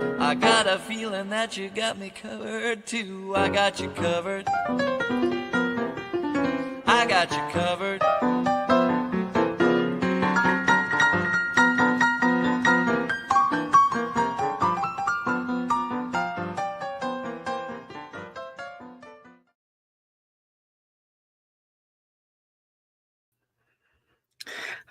I got a feeling that you got me covered too. I got you covered. I got you covered.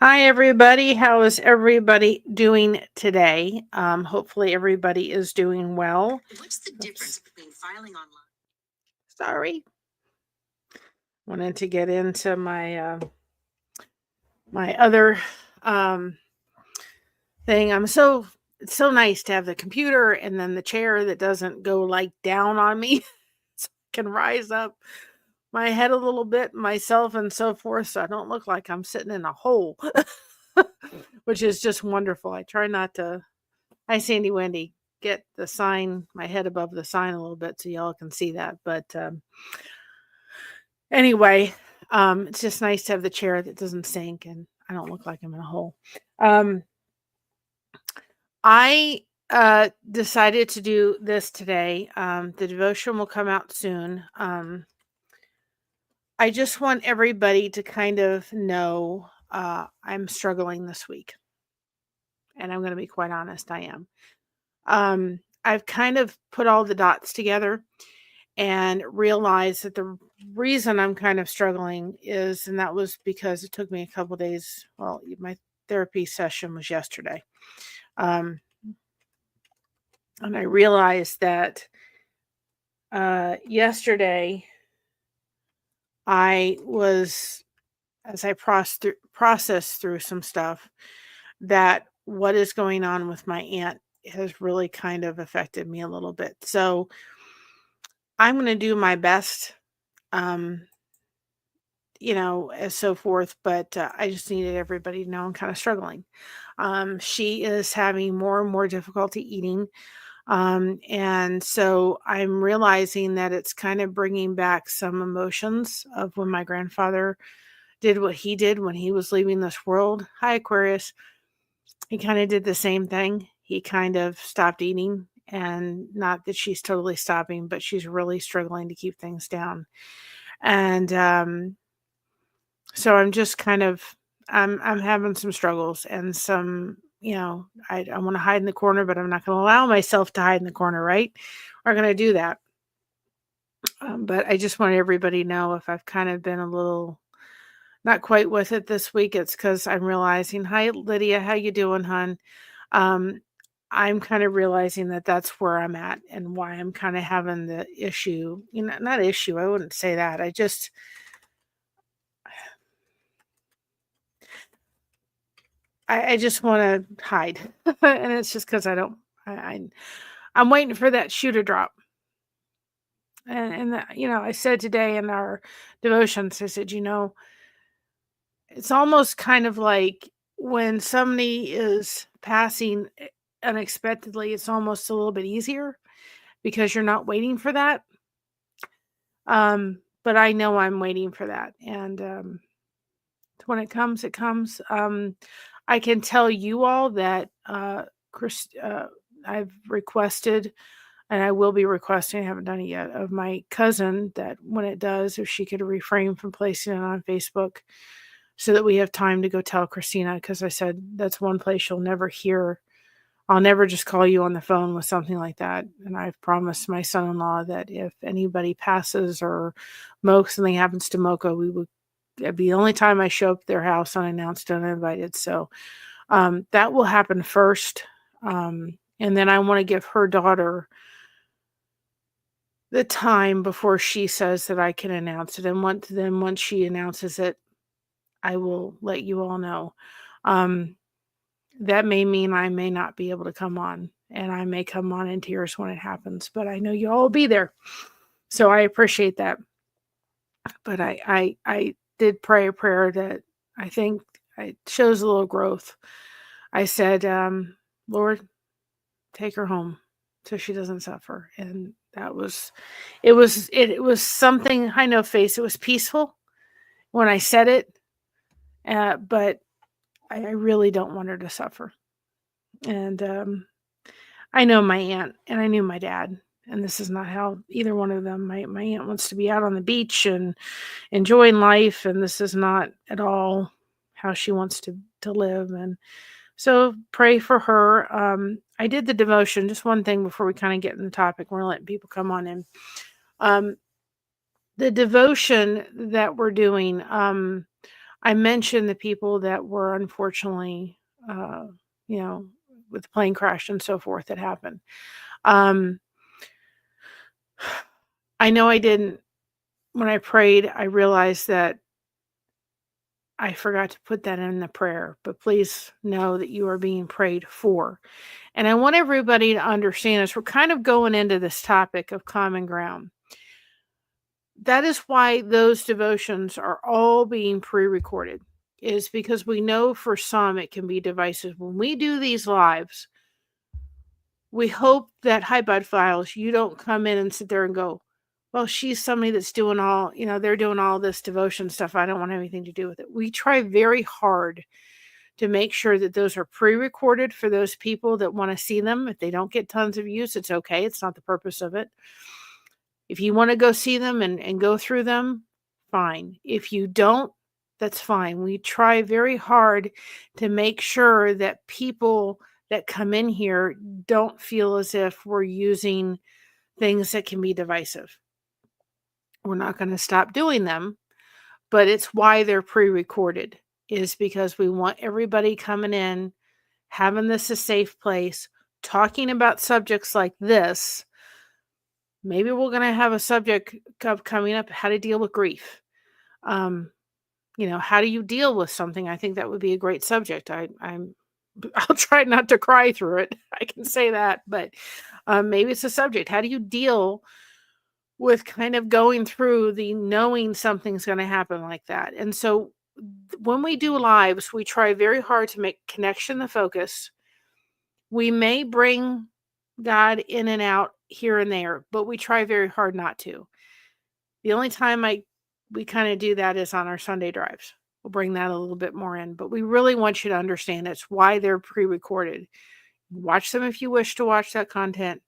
Hi, everybody. How is everybody doing today? Hopefully, everybody is doing well. What's the difference between filing online? Sorry. Wanted to get into my my other thing. It's so nice to have the computer and then the chair that doesn't go like down on me, so I can rise up my head a little bit myself and so forth, so I don't look like I'm sitting in a hole, which is just wonderful. I try not to. Hi, Sandy Wendy. Get the sign, my head above the sign a little bit so y'all can see that. But anyway, it's just nice to have the chair that doesn't sink and I don't look like I'm in a hole. I decided to do this today. The devotion will come out soon. I just want everybody to kind of know I'm struggling this week. And I'm going to be quite honest, I am. I've kind of put all the dots together and realized that the reason I'm kind of struggling is, and that was because it took me a couple days. Well, my therapy session was yesterday. And I realized that yesterday I was, as I processed through some stuff, that what is going on with my aunt has really kind of affected me a little bit. So I'm going to do my best, as so forth, but I just needed everybody to know I'm kind of struggling. She is having more and more difficulty eating. And so I'm realizing that it's kind of bringing back some emotions of when my grandfather did what he did when he was leaving this world. Hi, Aquarius. He kind of did the same thing. He kind of stopped eating, and not that she's totally stopping, but she's really struggling to keep things down. And so I'm just kind of I'm having some struggles and some, I want to hide in the corner, but I'm not going to allow myself to hide in the corner, right? We're going to do that. But I just want everybody to know if I've kind of been a little not quite with it this week, it's because I'm realizing, hi, Lydia, how you doing, hon? Um, I'm kind of realizing that that's where I'm at and why I'm kind of having the issue. Not issue. I wouldn't say that. I just want to hide, and it's just because I don't. I'm waiting for that shoe to drop. And I said today in our devotions, I said, it's almost kind of like when somebody is passing unexpectedly, it's almost a little bit easier because you're not waiting for that. But I know I'm waiting for that, and when it comes, it comes. I can tell you all that I've requested, and I will be requesting, I haven't done it yet, of my cousin that when it does, if she could refrain from placing it on Facebook so that we have time to go tell Christina, because I said that's one place you'll never hear. I'll never just call you on the phone with something like that. And I've promised my son-in-law that if anybody passes or something happens to Mocha, it'd be the only time I show up at their house unannounced and uninvited. So that will happen first. And then I want to give her daughter the time before she says that I can announce it. And once she announces it, I will let you all know. That may mean I may not be able to come on, and I may come on in tears when it happens, but I know you all will be there. So I appreciate that. But I did pray a prayer that I think it shows a little growth. I said, Lord, take her home so she doesn't suffer. And it was something, I know face, it was peaceful when I said it, but I really don't want her to suffer. And I know my aunt and I knew my dad, and this is not how either one of them. My aunt wants to be out on the beach and enjoying life, and this is not at all how she wants to live. And so pray for her. I did the devotion. Just one thing before we kind of get in the topic. We're letting people come on in. Um, the devotion that we're doing. I mentioned the people that were unfortunately, uh, you know, with the plane crash and so forth that happened. Um, I know I didn't, when I prayed, I realized that I forgot to put that in the prayer, but please know that you are being prayed for. And I want everybody to understand as we're kind of going into this topic of common ground. That is why those devotions are all being pre-recorded, is because we know for some it can be divisive. When we do these lives, we hope that, hi bud files, you don't come in and sit there and go, well, she's somebody that's doing all, they're doing all this devotion stuff. I don't want anything to do with it. We try very hard to make sure that those are pre-recorded for those people that want to see them. If they don't get tons of views, it's okay. It's not the purpose of it. If you want to go see them and go through them, fine. If you don't, that's fine. We try very hard to make sure that people that come in here don't feel as if we're using things that can be divisive. We're not going to stop doing them, but it's why they're pre-recorded, is because we want everybody coming in, having this a safe place, talking about subjects like this. Maybe we're going to have a subject coming up, how to deal with grief. How do you deal with something? I think that would be a great subject. I'll try not to cry through it. I can say that, but maybe it's a subject. How do you deal with kind of going through the knowing something's going to happen like that? And so when we do lives, we try very hard to make connection the focus. We may bring God in and out here and there, but we try very hard not to. The only time we kind of do that is on our Sunday drives. We'll bring that a little bit more in, but we really want you to understand that's why they're pre-recorded. Watch them if you wish to watch that content.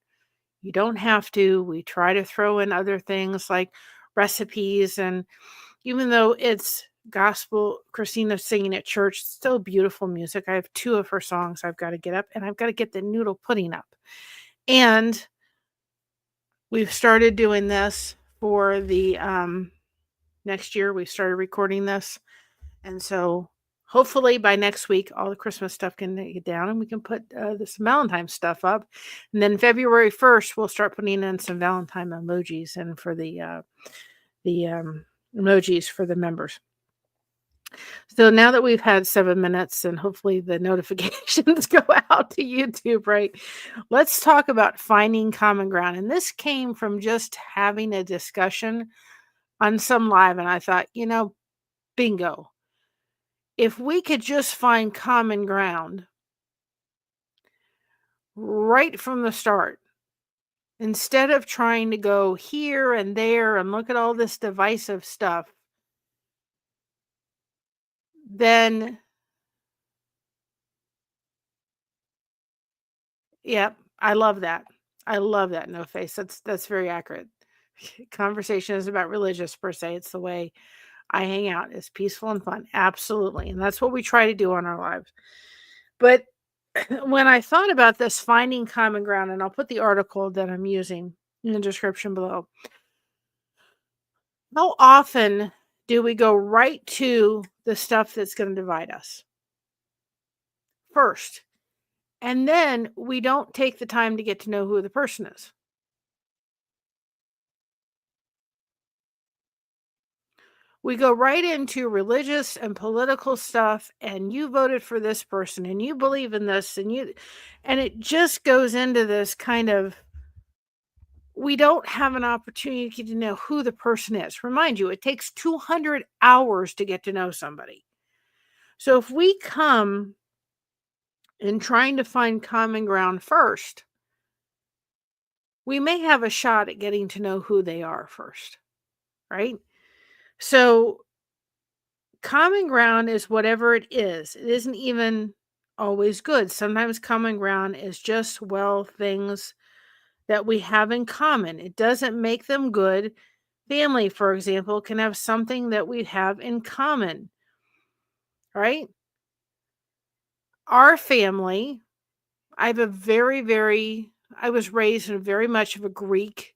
You don't have to. We try to throw in other things like recipes, and even though it's gospel, Christina singing at church, it's still beautiful music. I have 2 of her songs I've got to get up, and I've got to get the noodle pudding up. And we've started doing this for the next year. We started recording this, and so hopefully by next week all the Christmas stuff can get down and we can put this Valentine's stuff up. And then February 1st we'll start putting in some Valentine emojis and for the emojis for the members. So now that we've had 7 minutes and hopefully the notifications go out to YouTube, right? Let's talk about finding common ground. And this came from just having a discussion on some live. And I thought, bingo. If we could just find common ground right from the start, instead of trying to go here and there and look at all this divisive stuff, then, yep, I love that. I love that, No Face. That's very accurate. Conversation is about religious per se. It's the way I hang out. It's peaceful and fun. Absolutely. And that's what we try to do on our lives. But when I thought about this, finding common ground, and I'll put the article that I'm using in the description below. How often do we go right to the stuff that's going to divide us first? And then we don't take the time to get to know who the person is. We go right into religious and political stuff, and you voted for this person and you believe in this, and it just goes into this kind of, we don't have an opportunity to know who the person is. Remind you, it takes 200 hours to get to know somebody. So if we come in trying to find common ground first, we may have a shot at getting to know who they are first, right? So common ground is whatever it is. It isn't even always good. Sometimes common ground is just, well, things that we have in common. It doesn't make them good. Family, for example, can have something that we have in common, right? Our family, I have a I was raised in very much of a Greek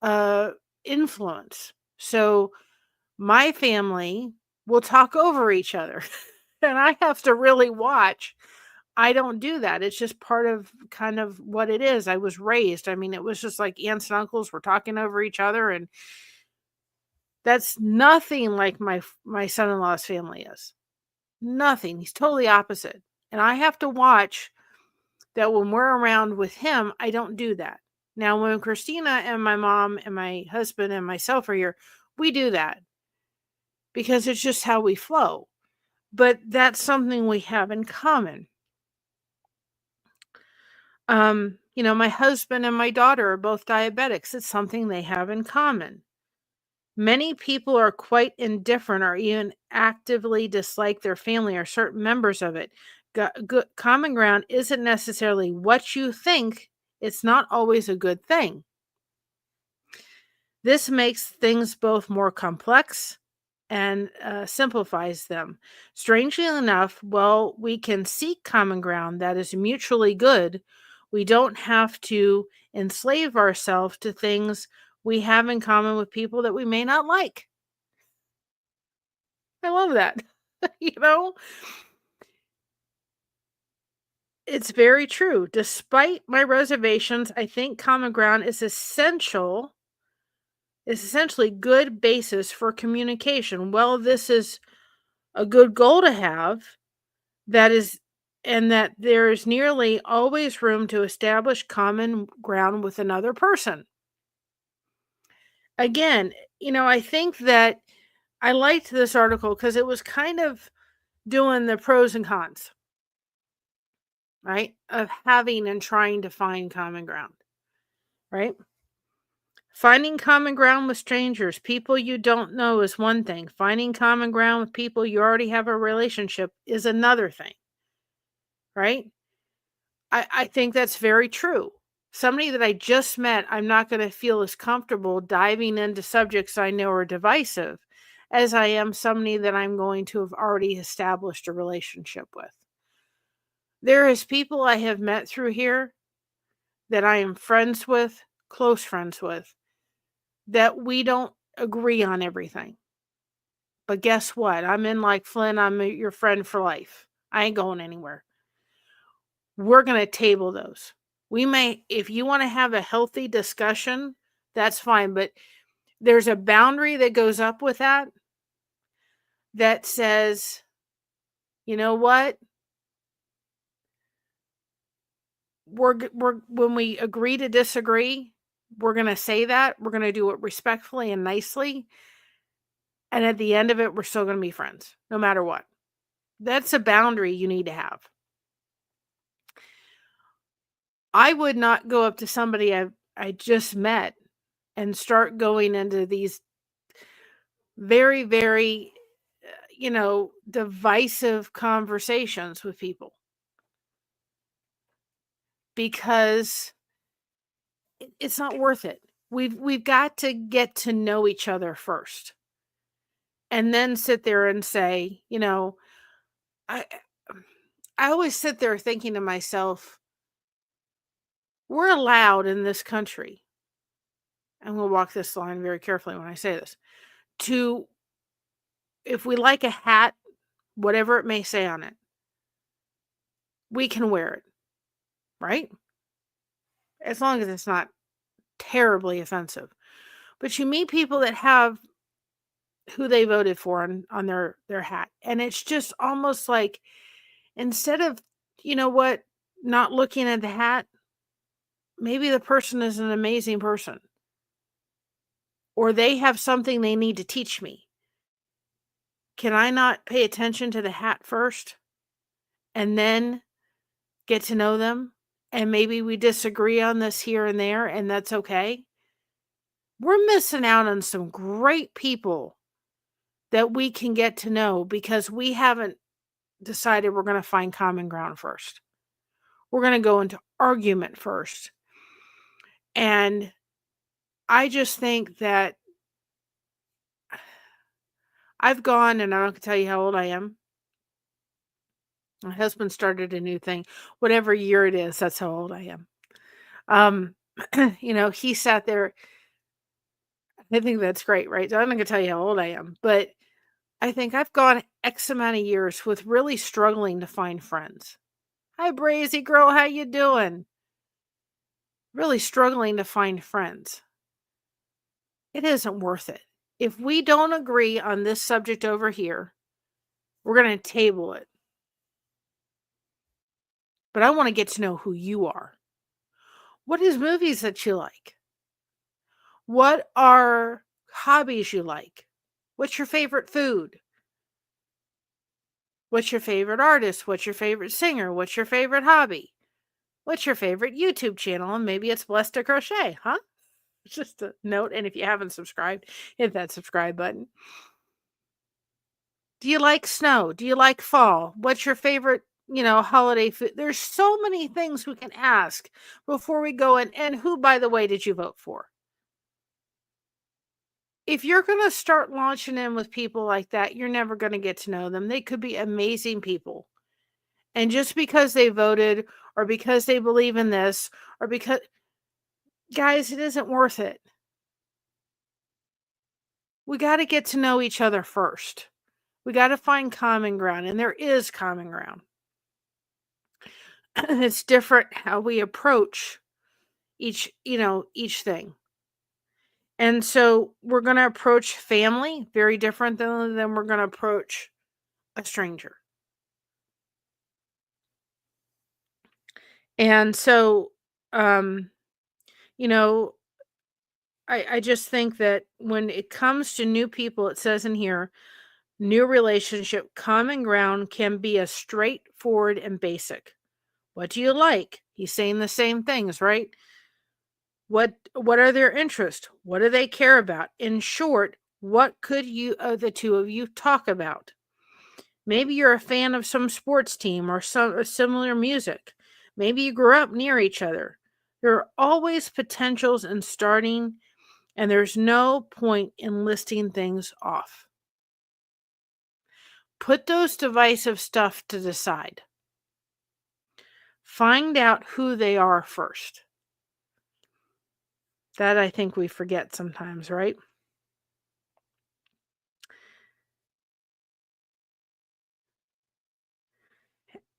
uh, influence. So my family will talk over each other. And I have to really watch. I don't do that. It's just part of kind of what it is. I was raised. I mean, it was just like aunts and uncles were talking over each other, and that's nothing like my son-in-law's family is. Nothing. He's totally opposite. And I have to watch that when we're around with him, I don't do that. Now, when Christina and my mom and my husband and myself are here, we do that because it's just how we flow. But that's something we have in common. My husband and my daughter are both diabetics. It's something they have in common. Many people are quite indifferent or even actively dislike their family or certain members of it. Common ground isn't necessarily what you think, it's not always a good thing. This makes things both more complex and simplifies them. Strangely enough, while we can seek common ground that is mutually good, we don't have to enslave ourselves to things we have in common with people that we may not like. I love that. you know, it's very true. Despite my reservations, I think common ground is essentially good basis for communication. Well, this is a good goal to have, that is, and that there is nearly always room to establish common ground with another person. Again, I think that I liked this article because it was kind of doing the pros and cons, right? Of having and trying to find common ground, right? Finding common ground with strangers, people you don't know, is one thing. Finding common ground with people you already have a relationship is another thing, right? I think that's very true. Somebody that I just met, I'm not going to feel as comfortable diving into subjects I know are divisive as I am somebody that I'm going to have already established a relationship with. There is people I have met through here that I am friends with, close friends with, that we don't agree on everything. But guess what? I'm in like Flynn, I'm your friend for life. I ain't going anywhere. We're going to table those. We may, if you want to have a healthy discussion, that's fine. But there's a boundary that goes up with that says, you know what? We're when we agree to disagree, we're going to say that. We're going to do it respectfully and nicely. And at the end of it, we're still going to be friends, no matter what. That's a boundary you need to have. I would not go up to somebody I just met and start going into these very, very, divisive conversations with people, because it's not worth it. We've got to get to know each other first, and then sit there and say, I I always sit there thinking to myself, we're allowed in this country, and we'll walk this line very carefully when I say this, to, if we like a hat, whatever it may say on it, we can wear it, right? As long as it's not terribly offensive. But you meet people that have who they voted for on their hat, and it's just almost like, instead of, not looking at the hat, maybe the person is an amazing person, or they have something they need to teach me. Can I not pay attention to the hat first and then get to know them? And maybe we disagree on this here and there, and that's okay. We're missing out on some great people that we can get to know because we haven't decided we're going to find common ground first. We're going to go into argument first. And I just think that I've gone, and I don't tell you how old I am. My husband started a new thing. Whatever year it is, that's how old I am. He sat there. I think that's great, right? So I'm not going to tell you how old I am, but I think I've gone X amount of years with really struggling to find friends. Hi, Brazy girl, how you doing? Really struggling to find friends. It isn't worth it. If we don't agree on this subject over here, we're going to table it. But I want to get to know who you are. What is movies that you like? What are hobbies you like? What's your favorite food? What's your favorite artist? What's your favorite singer? What's your favorite hobby? What's your favorite YouTube channel? And maybe it's Blessed to Crochet, huh? Just a note. And if you haven't subscribed, hit that subscribe button. Do you like snow? Do you like fall? What's your favorite, holiday food? There's so many things we can ask before we go in. And who, by the way, did you vote for? If you're going to start launching in with people like that, you're never going to get to know them. They could be amazing people. And just because they voted or because they believe in this or because, guys, it isn't worth it. We got to get to know each other first. We got to find common ground, and there is common ground. It's different how we approach each thing. And so we're going to approach family very different than we're going to approach a stranger. And so, I just think that when it comes to new people, it says in here, new relationship, common ground can be as straightforward and basic. What do you like? He's saying the same things, right? What are their interests? What do they care about? In short, what could the two of you talk about? Maybe you're a fan of some sports team or some similar music. Maybe you grew up near each other. There are always potentials in starting, and there's no point in listing things off. Put those divisive stuff to the side. Find out who they are first. That I think we forget sometimes, right?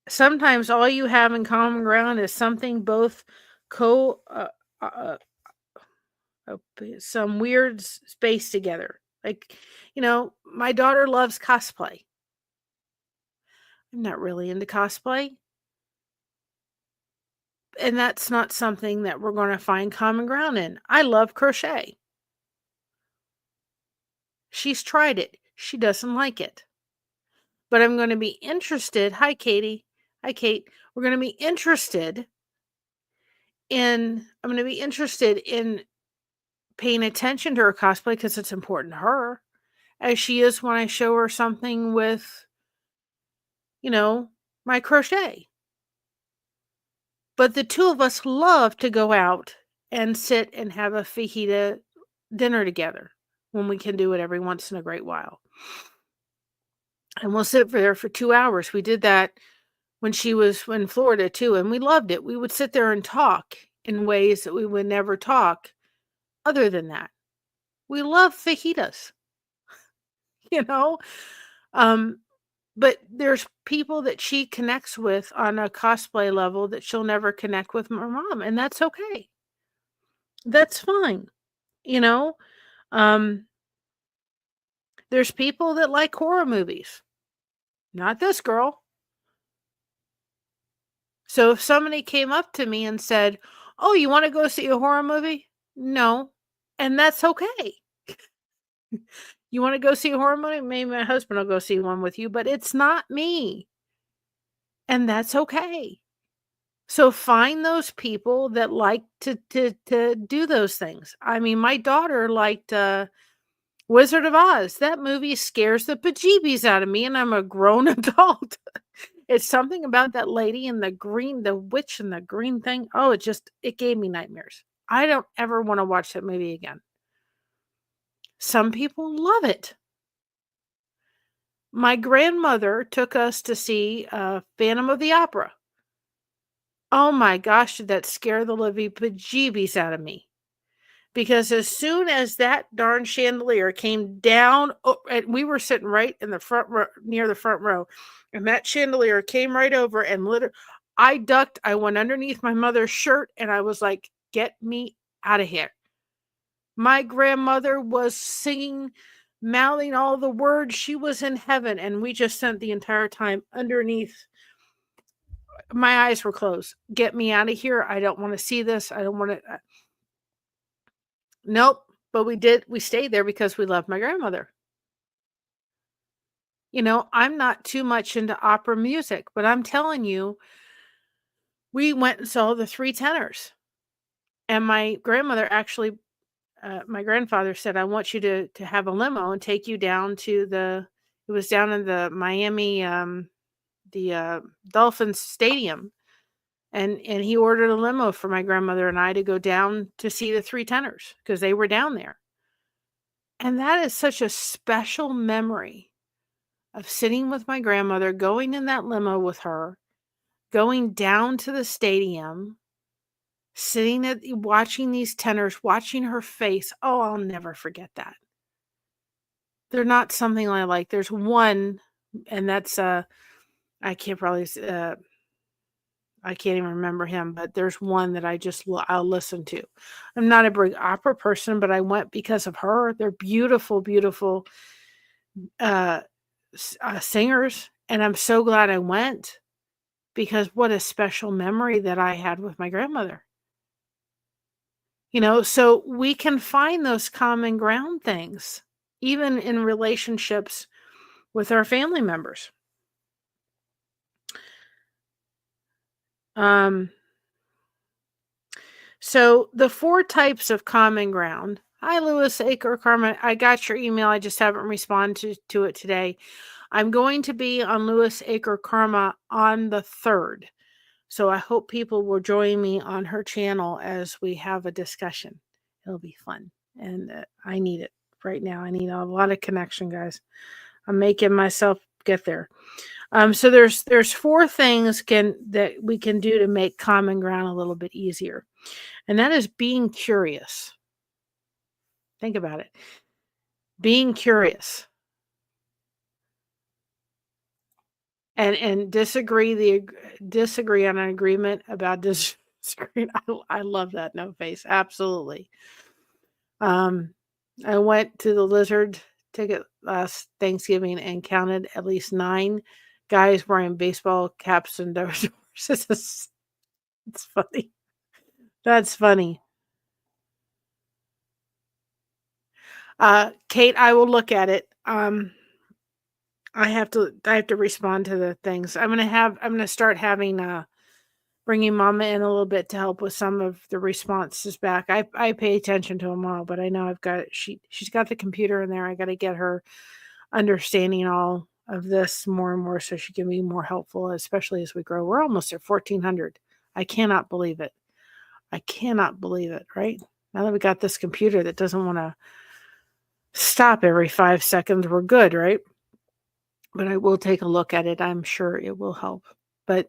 Sometimes all you have in common ground is something both some weird space together. Like, my daughter loves cosplay. I'm not really into cosplay. And that's not something that we're going to find common ground in. I love crochet. She's tried it. She doesn't like it. But I'm going to be interested. Hi, Katie. Hi, Kate. We're going to be interested in paying attention to her cosplay because it's important to her, as she is when I show her something with, my crochet. But the two of us love to go out and sit and have a fajita dinner together when we can do it every once in a great while. And we'll sit there for 2 hours. We did that when she was in Florida too, and we loved it. We would sit there and talk in ways that we would never talk other than that. We love fajitas, but there's people that she connects with on a cosplay level that she'll never connect with her mom, and that's okay. That's fine. There's people that like horror movies. Not this girl. So if somebody came up to me and said, "Oh, you want to go see a horror movie?" No. And that's okay. You want to go see a horror movie? Maybe my husband will go see one with you, but it's not me. And that's okay. So find those people that like to do those things. I mean, my daughter liked Wizard of Oz. That movie scares the bejeebies out of me, and I'm a grown adult. It's something about that lady in the green, the witch in the green thing. Oh, it gave me nightmares. I don't ever want to watch that movie again. Some people love it. My grandmother took us to see Phantom of the Opera. Oh my gosh, did that scare the living bejeebies out of me. Because as soon as that darn chandelier came down, and we were sitting right in the front row, near the front row, and that chandelier came right over and literally, I ducked, I went underneath my mother's shirt, and I was like, get me out of here. My grandmother was singing, mouthing all the words. She was in heaven, and we just spent the entire time underneath. My eyes were closed. Get me out of here. I don't want to see this. I don't want to. Nope. But we stayed there because we loved my grandmother. I'm not too much into opera music, but I'm telling you, we went and saw the three tenors. And my grandmother actually, my grandfather said, I want you to have a limo and take you down to it was down in the Miami, the Dolphins Stadium. And he ordered a limo for my grandmother and I to go down to see the three tenors because they were down there. And that is such a special memory of sitting with my grandmother, going in that limo with her, going down to the stadium, watching these tenors, watching her face. Oh, I'll never forget that. They're not something I like. There's one, and that's I can't even remember him, but there's one that I'll listen to. I'm not a big opera person, but I went because of her. They're beautiful, beautiful singers, and I'm so glad I went because what a special memory that I had with my grandmother. So we can find those common ground things, even in relationships with our family members. So the 4 types of common ground. Hi, Lewis Acre Carmen. I got your email. I just haven't responded to it today. I'm going to be on Lewis Acre Karma on the 3rd. So I hope people will join me on her channel as we have a discussion. It'll be fun. And I need it right now. I need a lot of connection, guys. I'm making myself get there. So there's 4 things that we can do to make common ground a little bit easier. And that is being curious. Think about it. Being curious. And disagree on an agreement about disagreeing. I love that no face. Absolutely. I went to the Lizard ticket last Thanksgiving and counted at least 9 guys wearing baseball caps and doors. It's funny. That's funny. Kate, I will look at it. I have to respond to the things. I'm gonna start having bringing Mama in a little bit to help with some of the responses back. I pay attention to them all, but I know she's got the computer in there. I got to get her understanding all of this more and more so she can be more helpful, especially as we grow. We're almost at 1,400. I cannot believe it. Right? Now that we got this computer that doesn't want to stop every 5 seconds, we're good, right? But I will take a look at it. I'm sure it will help. But,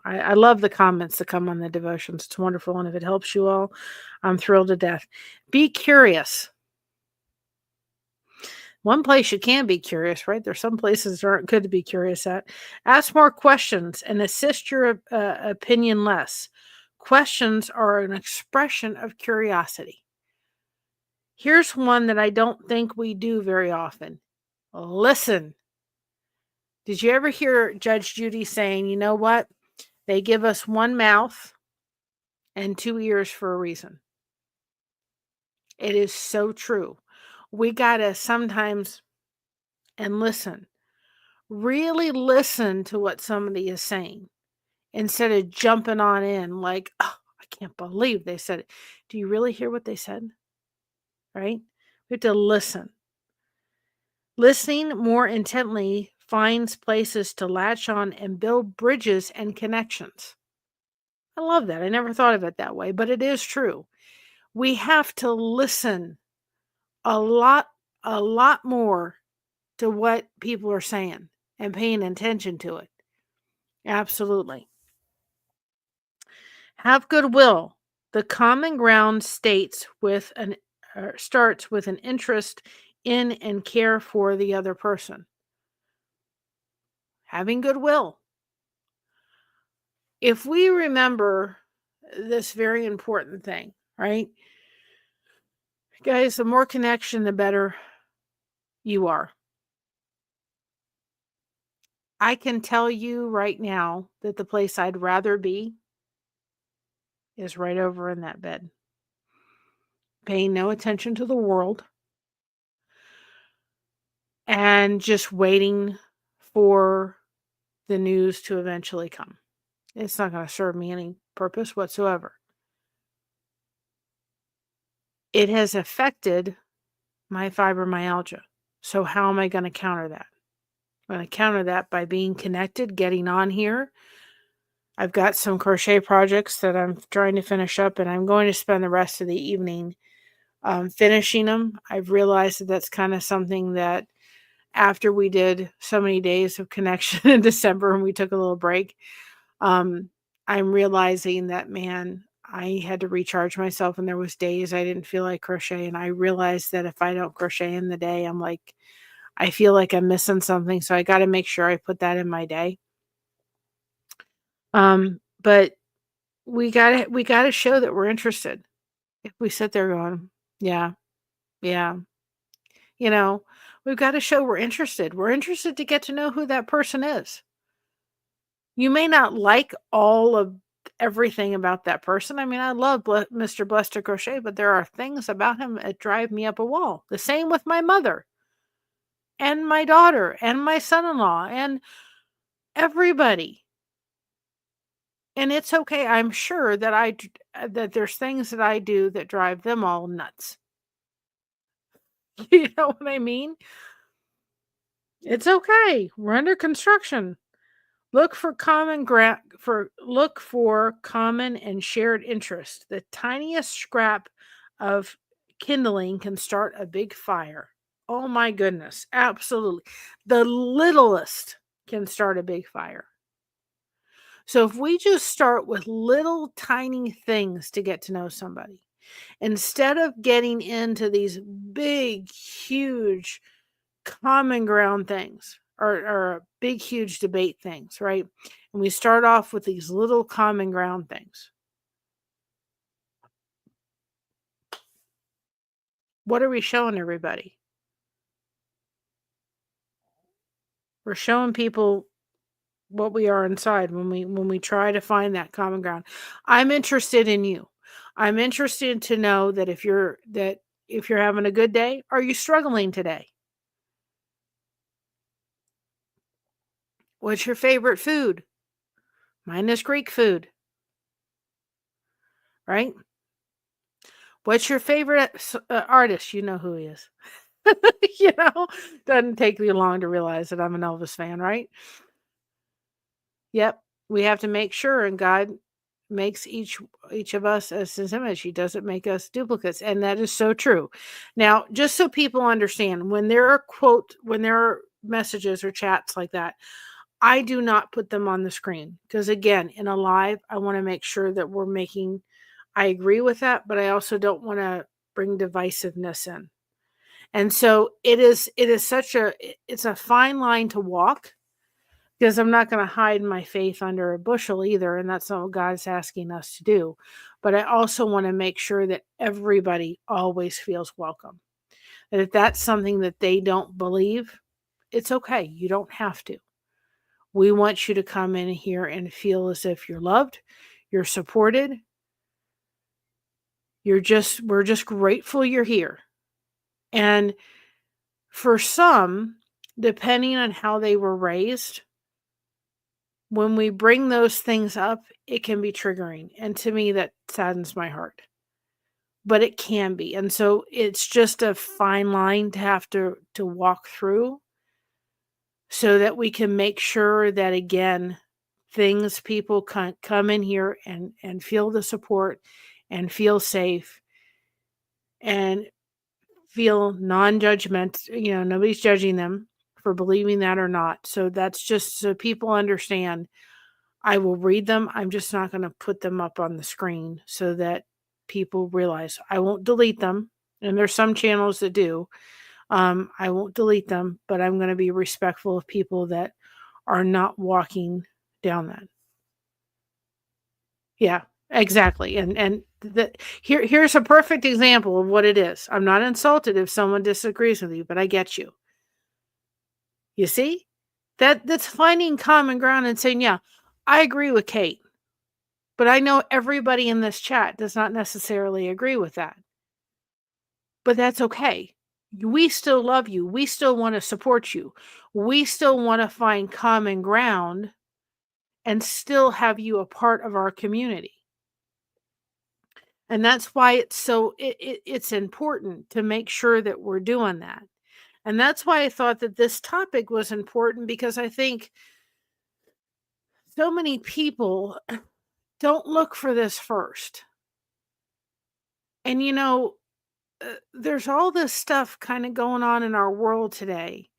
I love the comments that come on the devotions. It's wonderful. And if it helps you all, I'm thrilled to death. Be curious. One place you can be curious, right? There's some places that aren't good to be curious at. Ask more questions and assist your opinion less. Questions are an expression of curiosity. Here's one that I don't think we do very often. Listen. Did you ever hear Judge Judy saying, you know what? They give us one mouth and 2 ears for a reason. It is so true. We got to sometimes and listen. Really listen to what somebody is saying instead of jumping on in like, oh, I can't believe they said it. Do you really hear what they said? Right? We have to listen. Listening more intently finds places to latch on and build bridges and connections. I love that. I never thought of it that way, but it is true. We have to listen a lot more to what people are saying and paying attention to it. Absolutely. Have goodwill. The common ground starts with an interest in and care for the other person. Having goodwill. If we remember this very important thing, right? Guys, the more connection, the better you are. I can tell you right now that the place I'd rather be is right over in that bed, paying no attention to the world and just waiting for the news to eventually come. It's not going to serve me any purpose whatsoever. It has affected my fibromyalgia. So how am I going to counter that? I'm going to counter that by being connected, getting on here. I've got some crochet projects that I'm trying to finish up, and I'm going to spend the rest of the evening finishing them. I've realized that that's kind of something that after we did so many days of connection in December and we took a little break, I'm realizing that, man, I had to recharge myself, and there was days I didn't feel like crochet. And I realized that if I don't crochet in the day, I feel like I'm missing something. So I got to make sure I put that in my day. But we gotta show that we're interested. If we sit there going, yeah, we've got to show we're interested. We're interested to get to know who that person is. You may not like all of everything about that person. I mean, I love Mr. Blessed Crochet, but there are things about him that drive me up a wall. The same with my mother and my daughter and my son-in-law and everybody. And it's okay. I'm sure that that there's things that I do that drive them all nuts. You know what I mean? It's okay. We're under construction. Look for common and shared interest. The tiniest scrap of kindling can start a big fire. Oh my goodness, absolutely. The littlest can start a big fire. So if we just start with little tiny things to get to know somebody, instead of getting into these big, huge common ground things or big, huge debate things, right? And we start off with these little common ground things. What are we showing everybody? We're showing people what we are inside when we try to find that common ground. I'm interested in you. I'm interested to know that if you're having a good day, are you struggling today? What's your favorite food? Mine is Greek food. Right? What's your favorite artist? You know who he is. Doesn't take me long to realize that I'm an Elvis fan, right? Yep. We have to make sure, and God makes each of us as his image. He doesn't make us duplicates, and that is so true. Now, just so people understand, when there are messages or chats like that, I do not put them on the screen because, again, in a live, I want to make sure that I agree with that, but I also don't want to bring divisiveness in. And so it's a fine line to walk, because I'm not going to hide my faith under a bushel either. And that's not what God's asking us to do. But I also want to make sure that everybody always feels welcome. And if that's something that they don't believe, it's okay. You don't have to. We want you to come in here and feel as if you're loved, you're supported. We're just grateful you're here. And for some, depending on how they were raised, when we bring those things up, it can be triggering. And to me, that saddens my heart. But it can be. And so it's just a fine line to have to walk through. so that we can make sure that, again, people can come in here and feel the support and feel safe and feel non-judgment, nobody's judging them for believing that or not. So that's just so people understand. I will read them. I'm just not going to put them up on the screen so that people realize I won't delete them. And there's some channels that do. I won't delete them, but I'm going to be respectful of people that are not walking down that. Yeah, exactly. And here's a perfect example of what it is. I'm not insulted if someone disagrees with you, but I get you. You see? That's finding common ground and saying, "Yeah, I agree with Kate, but I know everybody in this chat does not necessarily agree with that." But that's okay. We still love you. We still want to support you. We still want to find common ground and still have you a part of our community. And that's why it's important to make sure that we're doing that. And that's why I thought that this topic was important, because I think so many people don't look for this first. And there's all this stuff kind of going on in our world today.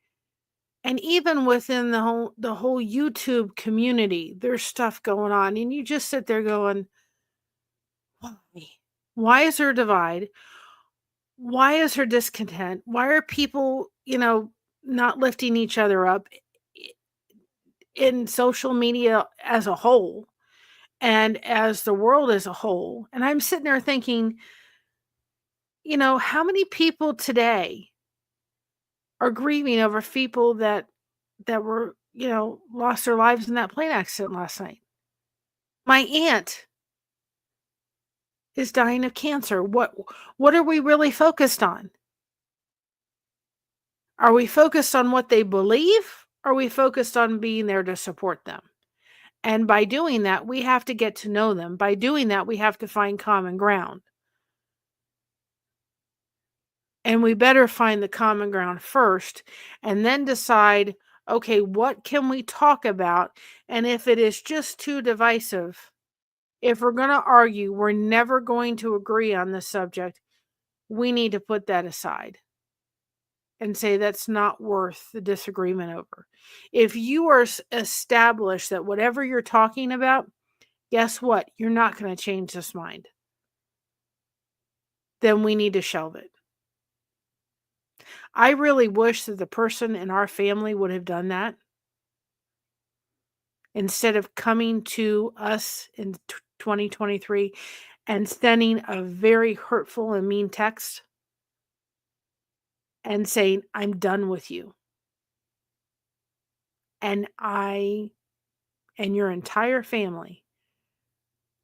And even within the whole YouTube community, there's stuff going on, and you just sit there going, why? Why is there a divide? Why is there discontent? Why are people, not lifting each other up in social media as a whole and as the world as a whole? And I'm sitting there thinking, how many people today are grieving over people that were, lost their lives in that plane accident last night? My aunt is dying of cancer. What are we really focused on? Are we focused on what they believe? Are we focused on being there to support them? And by doing that, we have to get to know them. By doing that, we have to find common ground. And we better find the common ground first and then decide, okay, what can we talk about? And if it is just too divisive, if we're going to argue, we're never going to agree on this subject, we need to put that aside and say that's not worth the disagreement over. If you are established that whatever you're talking about, guess what? You're not going to change this mind. Then we need to shelve it. I really wish that the person in our family would have done that instead of coming to us in 2023 and sending a very hurtful and mean text and saying, I'm done with you. And and your entire family.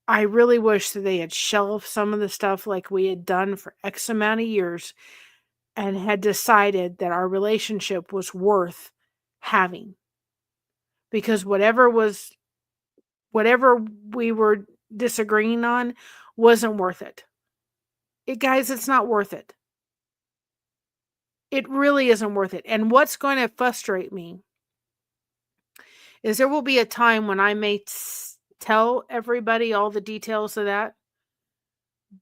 I really wish that they had shelved some of the stuff like we had done for X amount of years and had decided that our relationship was worth having. Because whatever we were disagreeing on wasn't worth it. Guys, it's not worth it. It really isn't worth it. And what's going to frustrate me is there will be a time when I may tell everybody all the details of that,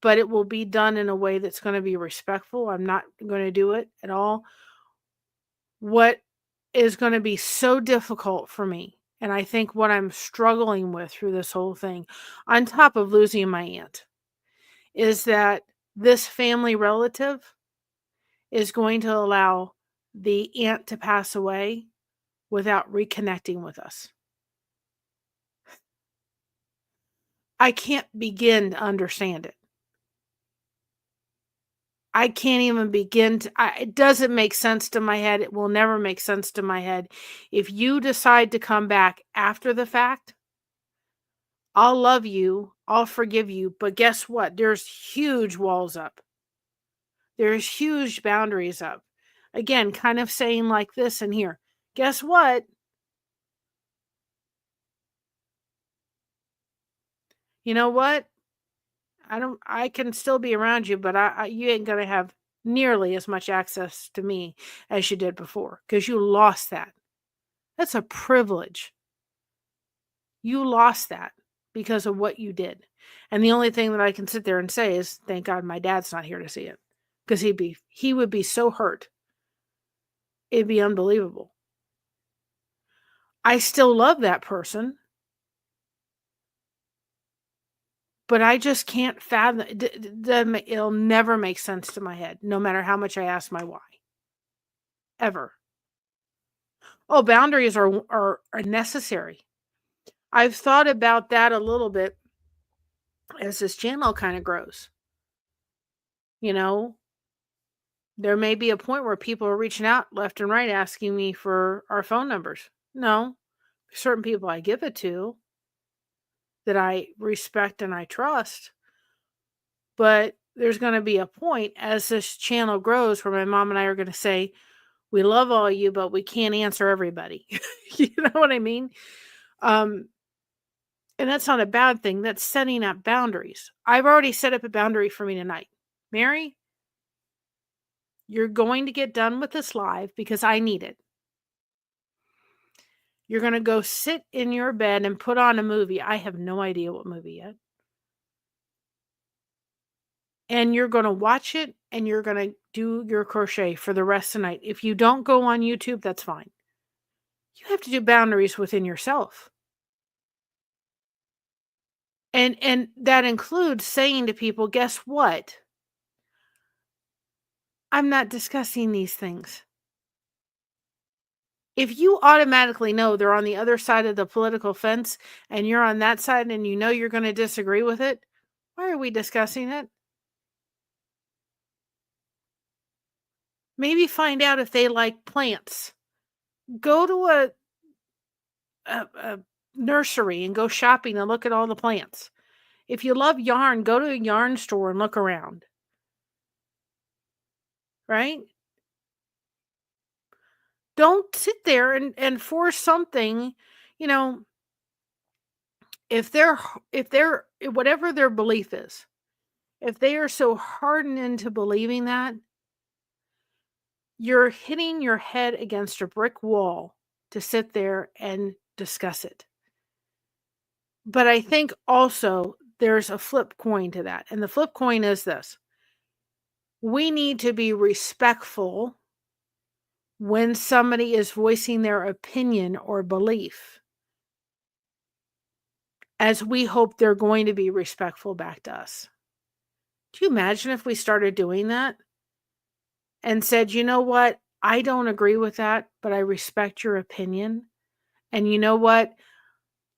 but it will be done in a way that's going to be respectful. I'm not going to do it at all. What is going to be so difficult for me, and I think what I'm struggling with through this whole thing, on top of losing my aunt, is that this family relative is going to allow the aunt to pass away without reconnecting with us. I can't begin to understand it. I can't even begin to, it doesn't make sense to my head. It will never make sense to my head. If you decide to come back after the fact, I'll love you, I'll forgive you, but guess what? There's huge walls up. There's huge boundaries up. Again, kind of saying like this in here. Guess what? You know what? I can still be around you, but you ain't going to have nearly as much access to me as you did before, because you lost that. That's a privilege. You lost that because of what you did. And the only thing that I can sit there and say is, thank God my dad's not here to see it. Because he would be so hurt. It'd be unbelievable. I still love that person, but I just can't fathom. It'll never make sense to my head, no matter how much I ask my why. Ever. Oh, boundaries are necessary. I've thought about that a little bit as this channel kind of grows. You know, there may be a point where people are reaching out left and right asking me for our phone numbers. No, certain people I give it to that I respect and I trust. But there's going to be a point as this channel grows where my mom and I are going to say, we love all you, but we can't answer everybody. You know what I mean? And that's not a bad thing. That's setting up boundaries. I've already set up a boundary for me tonight. Mary, you're going to get done with this live because I need it. You're going to go sit in your bed and put on a movie. I have no idea what movie yet. And you're going to watch it and you're going to do your crochet for the rest of the night. If you don't go on YouTube, that's fine. You have to do boundaries within yourself. And that includes saying to people, guess what? I'm not discussing these things. If you automatically know they're on the other side of the political fence and you're on that side and you know you're going to disagree with it, why are we discussing it? Maybe find out if they like plants. Go to a nursery and go shopping and look at all the plants. If you love yarn, go to a yarn store and look around. Right? Don't sit there and force something, you know, if they're whatever their belief is, if they are so hardened into believing that, you're hitting your head against a brick wall to sit there and discuss it. But I think also there's a flip coin to that. And the flip coin is this. We need to be respectful when somebody is voicing their opinion or belief, as we hope they're going to be respectful back to us. Do you imagine if we started doing that and said, you know what? I don't agree with that, but I respect your opinion. And you know what?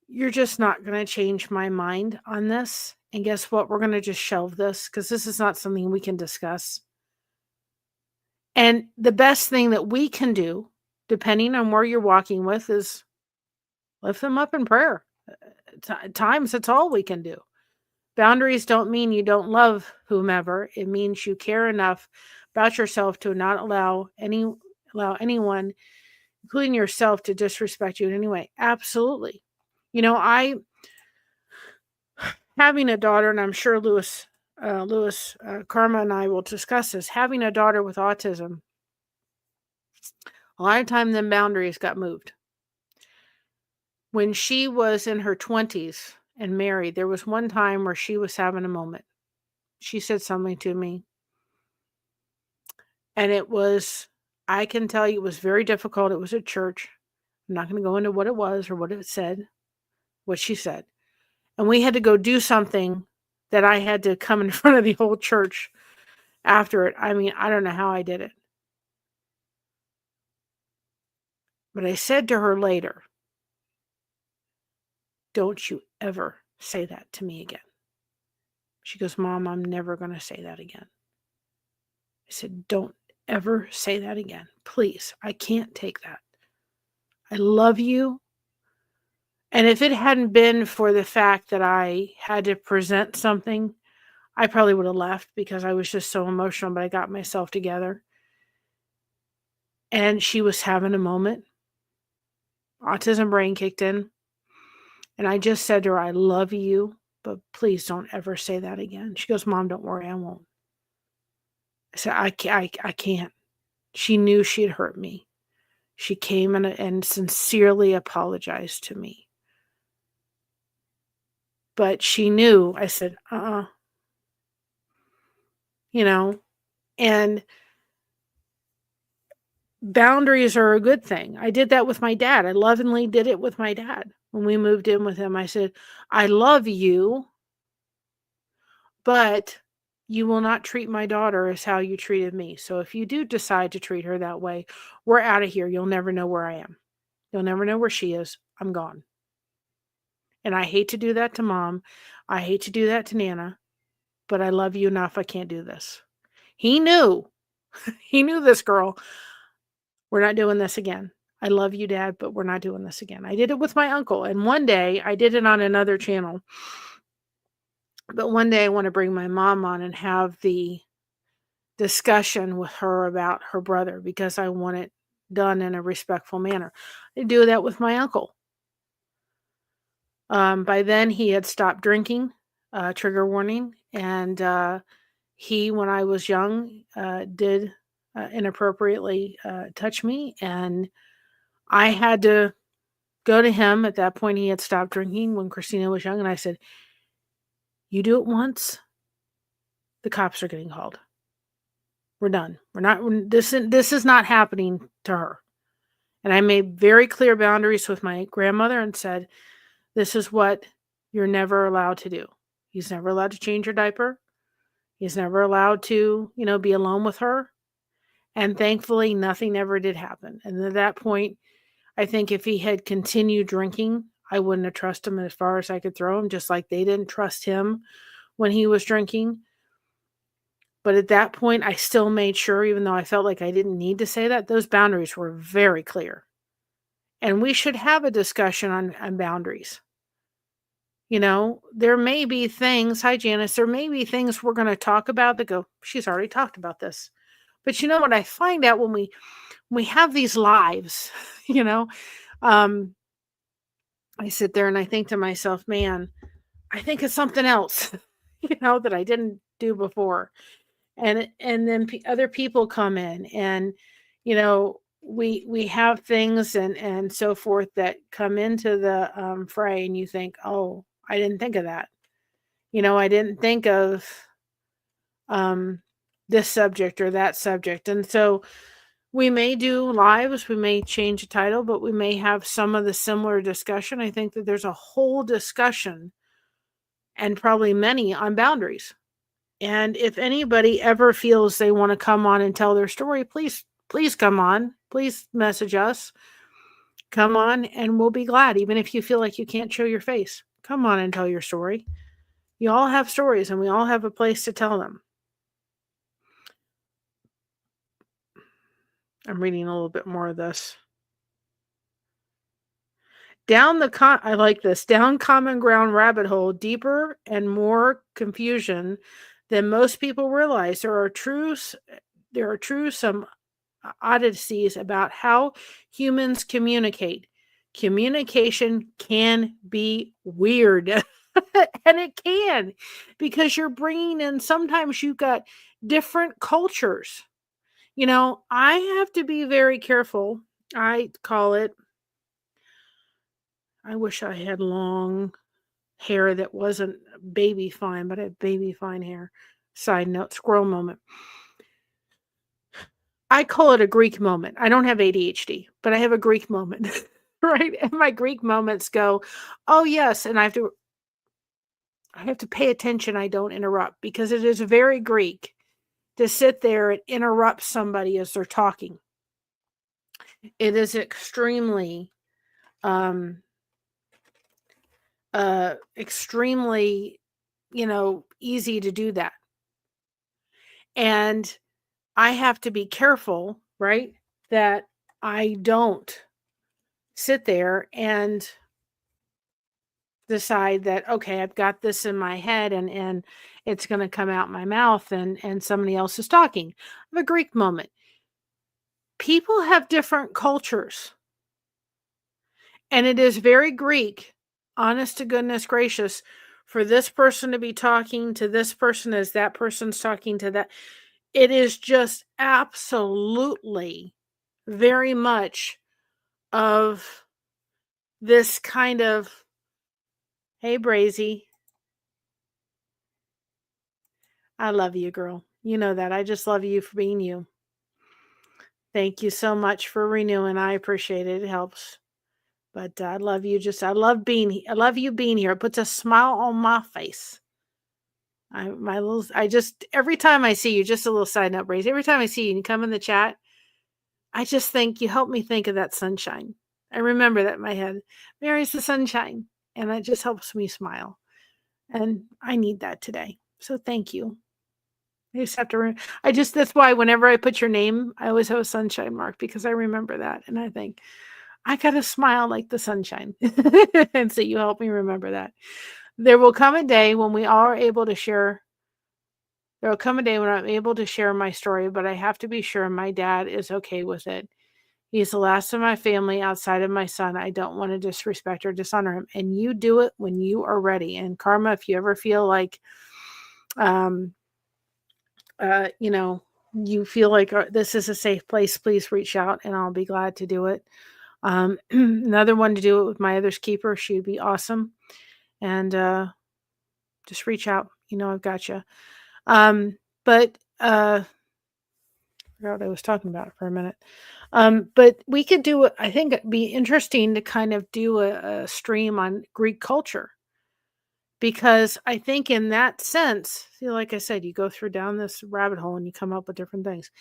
You're just not going to change my mind on this. And guess what? We're going to just shelve this because this is not something we can discuss. And the best thing that we can do, depending on where you're walking with, is lift them up in prayer. At times, that's all we can do. Boundaries don't mean you don't love whomever. It means you care enough about yourself to not allow anyone, including yourself, to disrespect you in any way. Absolutely. You know, having a daughter, and I'm sure Lewis, Karma and I will discuss this, having a daughter with autism, a lot of time the boundaries got moved. When she was in her 20s and married, there was one time where she was having a moment. She said something to me. And it was, I can tell you, it was very difficult. It was at church. I'm not going to go into what it was or what it said, what she said. And we had to go do something that I had to come in front of the whole church after it. I mean, I don't know how I did it. But I said to her later, don't you ever say that to me again. She goes, Mom, I'm never going to say that again. I said, don't ever say that again. Please, I can't take that. I love you. And if it hadn't been for the fact that I had to present something, I probably would have left because I was just so emotional, but I got myself together. And she was having a moment. Autism brain kicked in. And I just said to her, I love you, but please don't ever say that again. She goes, Mom, don't worry, I won't. I said, I can't. She knew she had hurt me. She came and sincerely apologized to me. But she knew. I said, you know, and boundaries are a good thing. I did that with my dad. I lovingly did it with my dad. When we moved in with him, I said, I love you, but you will not treat my daughter as how you treated me. So if you do decide to treat her that way, we're out of here. You'll never know where I am. You'll never know where she is. I'm gone. And I hate to do that to Mom. I hate to do that to Nana, but I love you enough. I can't do this. He knew. He knew this girl. We're not doing this again. I love you, Dad, but we're not doing this again. I did it with my uncle. And one day, I did it on another channel. But one day I want to bring my mom on and have the discussion with her about her brother, because I want it done in a respectful manner. I do that with my uncle. By then he had stopped drinking, trigger warning. And he, when I was young, did inappropriately touch me. And I had to go to him. At that point, he had stopped drinking when Christina was young. And I said, you do it once, the cops are getting called. We're done. This is not happening to her. And I made very clear boundaries with my grandmother and said, this is what you're never allowed to do. He's never allowed to change her diaper. He's never allowed to, be alone with her. And thankfully, nothing ever did happen. And at that point, I think if he had continued drinking, I wouldn't have trusted him as far as I could throw him, just like they didn't trust him when he was drinking. But at that point, I still made sure, even though I felt like I didn't need to say that, those boundaries were very clear. And we should have a discussion on boundaries. There may be things, hi Janice, there may be things we're going to talk about that go, she's already talked about this. But you know what I find out when we have these lives, I sit there and I think to myself, man, I think it's something else, that I didn't do before. And then other people come in and, we have things and so forth that come into the fray, and you think, oh, I didn't think of that. I didn't think of this subject or that subject. And so we may do lives, we may change the title, but we may have some of the similar discussion. I think that there's a whole discussion, and probably many, on boundaries. And if anybody ever feels they want to come on and tell their story, please come on. Please message us. Come on and we'll be glad. Even if you feel like you can't show your face, come on and tell your story. You all have stories and we all have a place to tell them. I'm reading a little bit more of this. I like this. Down common ground rabbit hole, deeper and more confusion than most people realize. There are some oddities about how humans communicate. Communication can be weird. And it can, because you're bringing in, sometimes you've got different cultures. I have to be very careful. I call it, I wish I had long hair that wasn't baby fine, but I have baby fine hair. Side note, squirrel moment. I call it a Greek moment. I don't have ADHD, but I have a Greek moment, right? And my Greek moments go, oh yes, and I have to pay attention. I don't interrupt, because it is very Greek to sit there and interrupt somebody as they're talking. It is extremely, easy to do that. And I have to be careful, right, that I don't sit there and decide that, okay, I've got this in my head and it's going to come out my mouth and somebody else is talking. I have a Greek moment. People have different cultures. And it is very Greek, honest to goodness gracious, for this person to be talking to this person as that person's talking to that. It is just absolutely very much of this kind of, hey, Brazy, I love you, girl. You know that. I just love you for being you. Thank you so much for renewing. I appreciate it. It helps. But I love you. I love you being here. It puts a smile on my face. Every time I see you, just a little side note, Brazy, every time I see you and you come in the chat, I just think you help me think of that sunshine. I remember that in my head. Mary's the sunshine. And that just helps me smile. And I need that today. So thank you. I just have to, that's why whenever I put your name, I always have a sunshine mark because I remember that. And I think, I got to smile like the sunshine. And so you help me remember that. There will come a day when we all are able to share. There will come a day when I'm able to share my story, but I have to be sure my dad is okay with it. He's the last of my family outside of my son. I don't want to disrespect or dishonor him. And you do it when you are ready. And Karma, if you ever feel like, you feel like this is a safe place, please reach out and I'll be glad to do it. Another one to do it with my other's keeper. She would be awesome. And just reach out. I've got you. But I forgot what I was talking about for a minute. But we could do it. I think it'd be interesting to kind of do a stream on Greek culture. Because I think in that sense, like I said, you go down this rabbit hole and you come up with different things.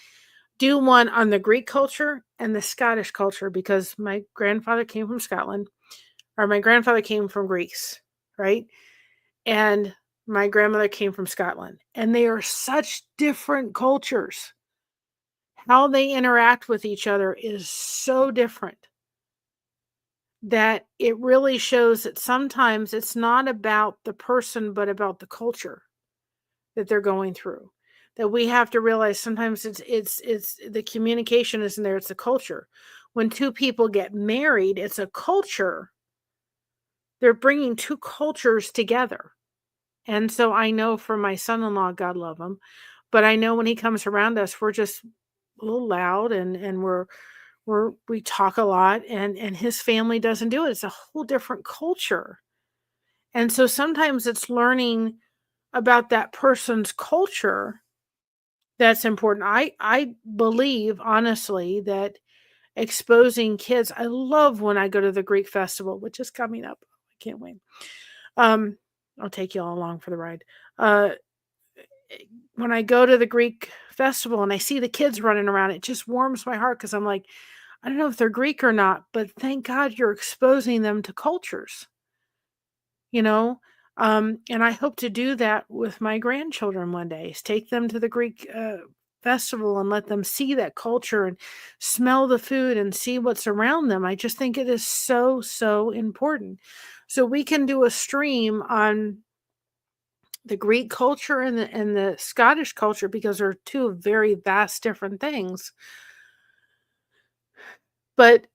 Do one on the Greek culture and the Scottish culture, because my grandfather came from Scotland, or my grandfather came from Greece, right? And my grandmother came from Scotland, and they are such different cultures. How they interact with each other is so different that it really shows that sometimes it's not about the person, but about the culture that they're going through. That we have to realize sometimes it's the communication isn't there, it's the culture. When two people get married, it's a culture. They're bringing two cultures together. And so I know for my son-in-law, God love him, but I know when he comes around us, we're just a little loud and we talk a lot, and his family doesn't do it. It's a whole different culture. And so sometimes it's learning about that person's culture that's important. I believe honestly that exposing kids, I love when I go to the Greek festival, which is coming up. I can't wait. I'll take you all along for the ride. When I go to the Greek festival and I see the kids running around, it just warms my heart because I'm like, I don't know if they're Greek or not, but thank God you're exposing them to cultures, you know? And I hope to do that with my grandchildren one day, is take them to the Greek festival and let them see that culture and smell the food and see what's around them. I just think it is so, so important. So we can do a stream on the Greek culture and the Scottish culture, because they're two very vast different things. But,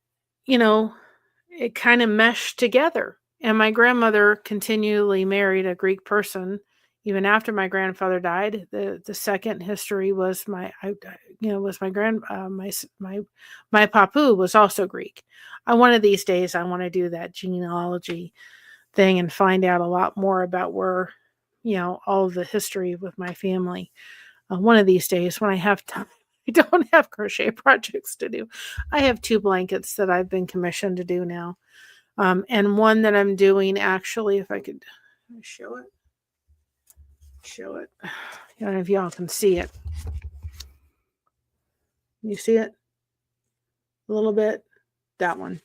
it kind of meshed together. And my grandmother continually married a Greek person even after my grandfather died. The second history was my papu was also Greek. One of these days I want to do that genealogy thing and find out a lot more about where, all of the history with my family. One of these days when I have time. I don't have crochet projects to do. I have 2 blankets that I've been commissioned to do now. And one that I'm doing, actually, if I could show it. I don't know if y'all can see it. You see it? A little bit? That one.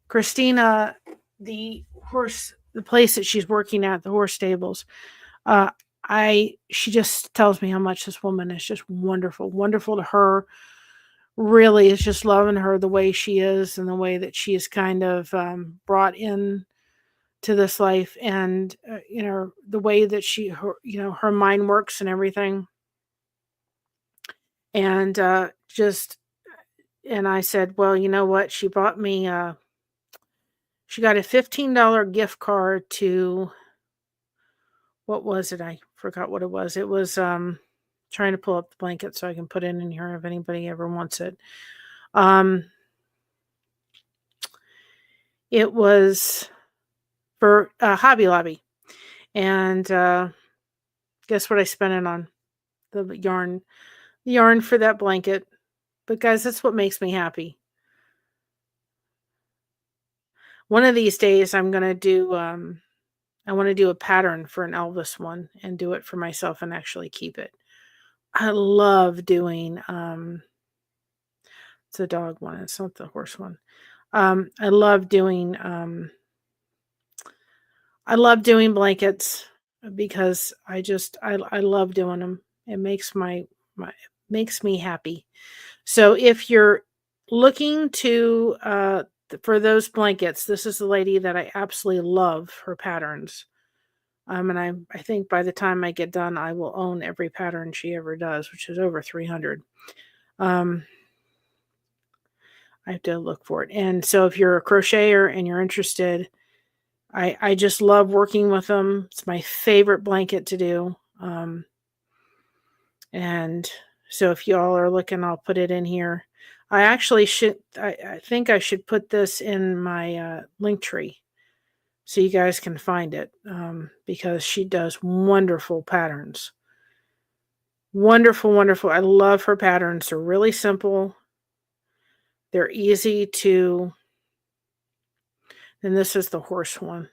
Christina, the place that she's working at, the horse stables, she just tells me how much this woman is just wonderful to her. Really, is just loving her the way she is and the way that she is kind of brought in to this life, and the way that her mind works and everything. And and I said, well, you know what? She bought me she got a $15 gift card to, what was it? I forgot what it was. It was trying to pull up the blanket so I can put it in here if anybody ever wants it. It was for Hobby Lobby. And guess what I spent it on? The yarn. The yarn for that blanket. But guys, that's what makes me happy. One of these days I'm gonna do I want to do a pattern for an Elvis one and do it for myself and actually keep it. I love doing it's a dog one, it's not the horse one. I love doing blankets because I love doing them. It makes makes me happy. So if you're looking to for those blankets, this is the lady that I absolutely love her patterns. And I think by the time I get done, I will own every pattern she ever does, which is over 300. Um, I have to look for it. And so if you're a crocheter and you're interested, I just love working with them. It's my favorite blanket to do. And so if y'all are looking, I'll put it in here. I actually I think I should put this in my link tree so you guys can find it because she does wonderful patterns. Wonderful, wonderful. I love her patterns. They're really simple. They're easy to, and this is the horse one.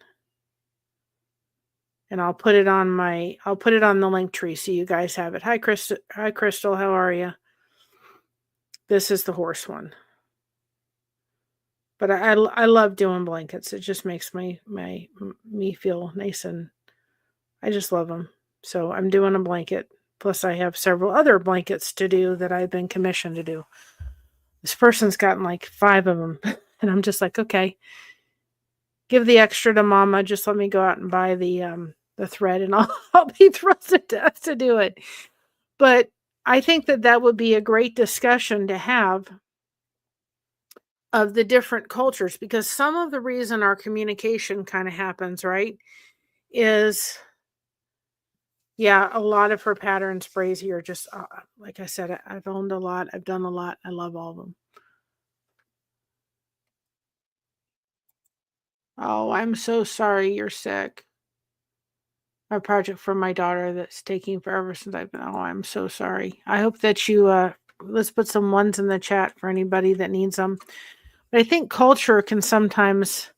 And I'll put it on the link tree so you guys have it. Hi, Crystal. How are you? This is the horse one. But I love doing blankets. It just makes me feel nice, and I just love them. So I'm doing a blanket. Plus I have several other blankets to do that I've been commissioned to do. This person's gotten like 5 of them. And I'm just like, okay, give the extra to mama. Just let me go out and buy the thread and I'll be thrilled to death to do it. But I think that would be a great discussion to have of the different cultures, because some of the reason our communication kind of happens, right, is yeah, a lot of her patterns, Brazy, are just like I said, I've owned a lot, I've done a lot, I love all of them. Oh, I'm so sorry you're sick. A project for my daughter that's taking forever since I've been. Oh, I'm so sorry. I hope that you let's put some ones in the chat for anybody that needs them. But I think culture can sometimes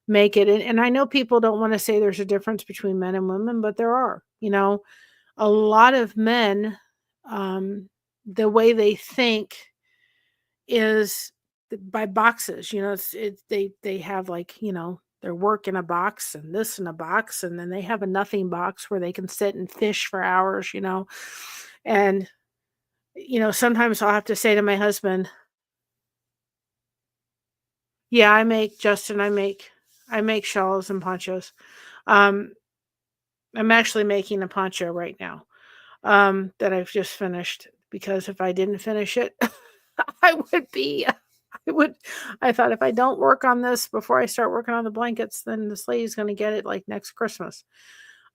make it, and I know people don't want to say there's a difference between men and women, but there are. You know, a lot of men, the way they think is by boxes. You know, they have like, you know, their work in a box and this in a box, and then they have a nothing box where they can sit and fish for hours, you know. And you know, sometimes I'll have to say to my husband, yeah, I make shawls and ponchos. Um I'm actually making a poncho right now that I've just finished, because if I didn't finish it, I would be I would I thought if I don't work on this before I start working on the blankets, then this lady's going to get it like next Christmas.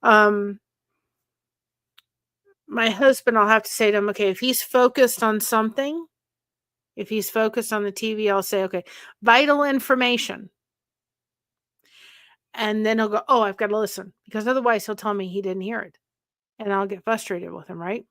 Um my husband, I'll have to say to him, okay, if he's focused on something, if he's focused on the TV, I'll say, okay, vital information. And then he'll go, oh, I've got to listen, because otherwise he'll tell me he didn't hear it. And I'll get frustrated with him, right?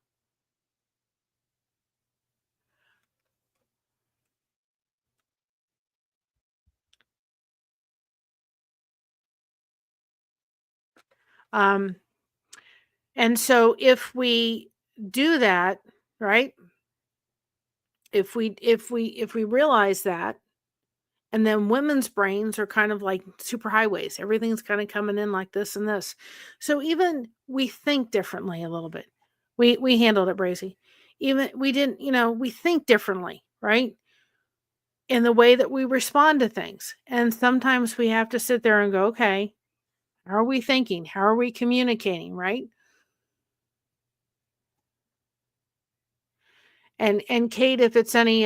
And so if we do that, right? If we realize that, and then women's brains are kind of like super highways. Everything's kind of coming in like this and this. So even we think differently a little bit. We handled it, Brazy. Even we didn't, you know, we think differently, right? In the way that we respond to things. And sometimes we have to sit there and go, okay, how are we thinking? How are we communicating, right? And Kate, if it's any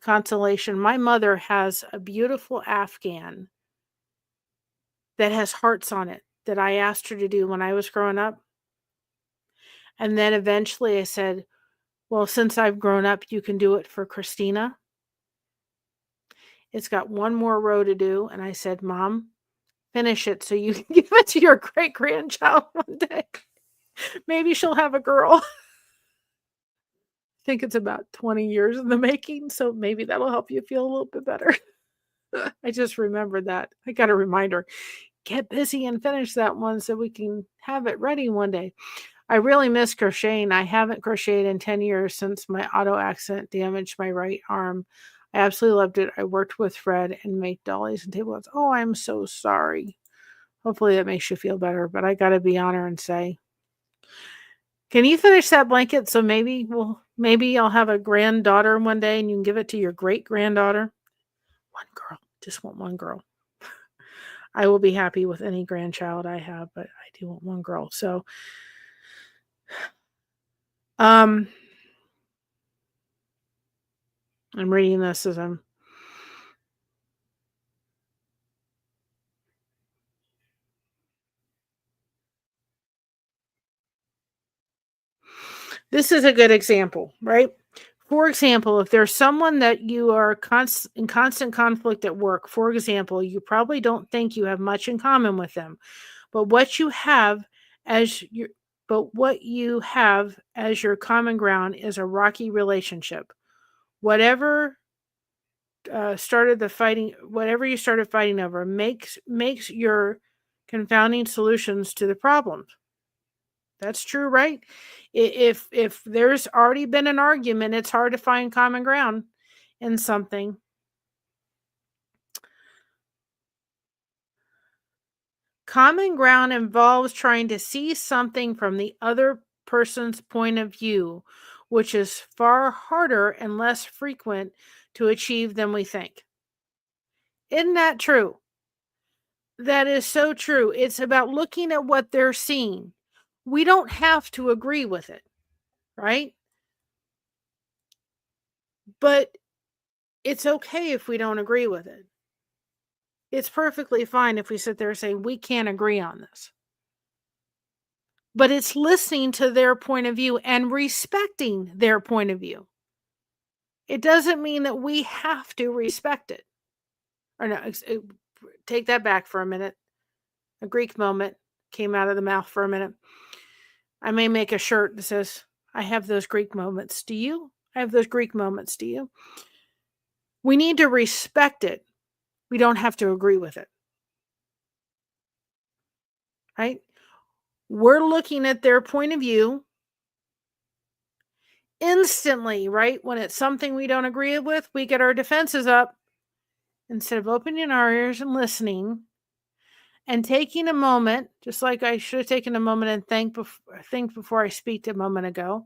consolation, my mother has a beautiful Afghan that has hearts on it that I asked her to do when I was growing up. And then eventually I said, well, since I've grown up, you can do it for Christina. It's got one more row to do. And I said, Mom, finish it so you can give it to your great-grandchild one day. Maybe she'll have a girl. I think it's about 20 years in the making, so maybe that'll help you feel a little bit better. I just remembered that. I got a reminder. Get busy and finish that one so we can have it ready one day. I really miss crocheting. I haven't crocheted in 10 years since my auto accident damaged my right arm. I absolutely loved it. I worked with Fred and made dollies and tablets. Oh, I'm so sorry. Hopefully that makes you feel better, but I got to be on her and say, can you finish that blanket so maybe I'll have a granddaughter one day and you can give it to your great-granddaughter? One girl. Just want one girl. I will be happy with any grandchild I have, but I do want one girl. So I'm reading this as I'm this is a good example, right? For example, if there's someone that you are in constant conflict at work, for example, you probably don't think you have much in common with them, but what you have as your common ground is a rocky relationship. Whatever whatever you started fighting over makes your confounding solutions to the problems. That's true, right? If there's already been an argument, it's hard to find common ground in something. Common ground involves trying to see something from the other person's point of view, which is far harder and less frequent to achieve than we think. Isn't that true? That is so true. It's about looking at what they're seeing. We don't have to agree with it, right? But it's okay if we don't agree with it. It's perfectly fine if we sit there and say, we can't agree on this. But it's listening to their point of view and respecting their point of view. It doesn't mean that we have to respect it. Or no, take that back for a minute. A Greek moment came out of the mouth for a minute. I may make a shirt that says, I have those Greek moments. Do you? I have those Greek moments. Do you? We need to respect it. We don't have to agree with it. Right? We're looking at their point of view instantly, right? When it's something we don't agree with, we get our defenses up instead of opening our ears and listening and taking a moment, just like I should have taken a moment and think before I speak a moment ago,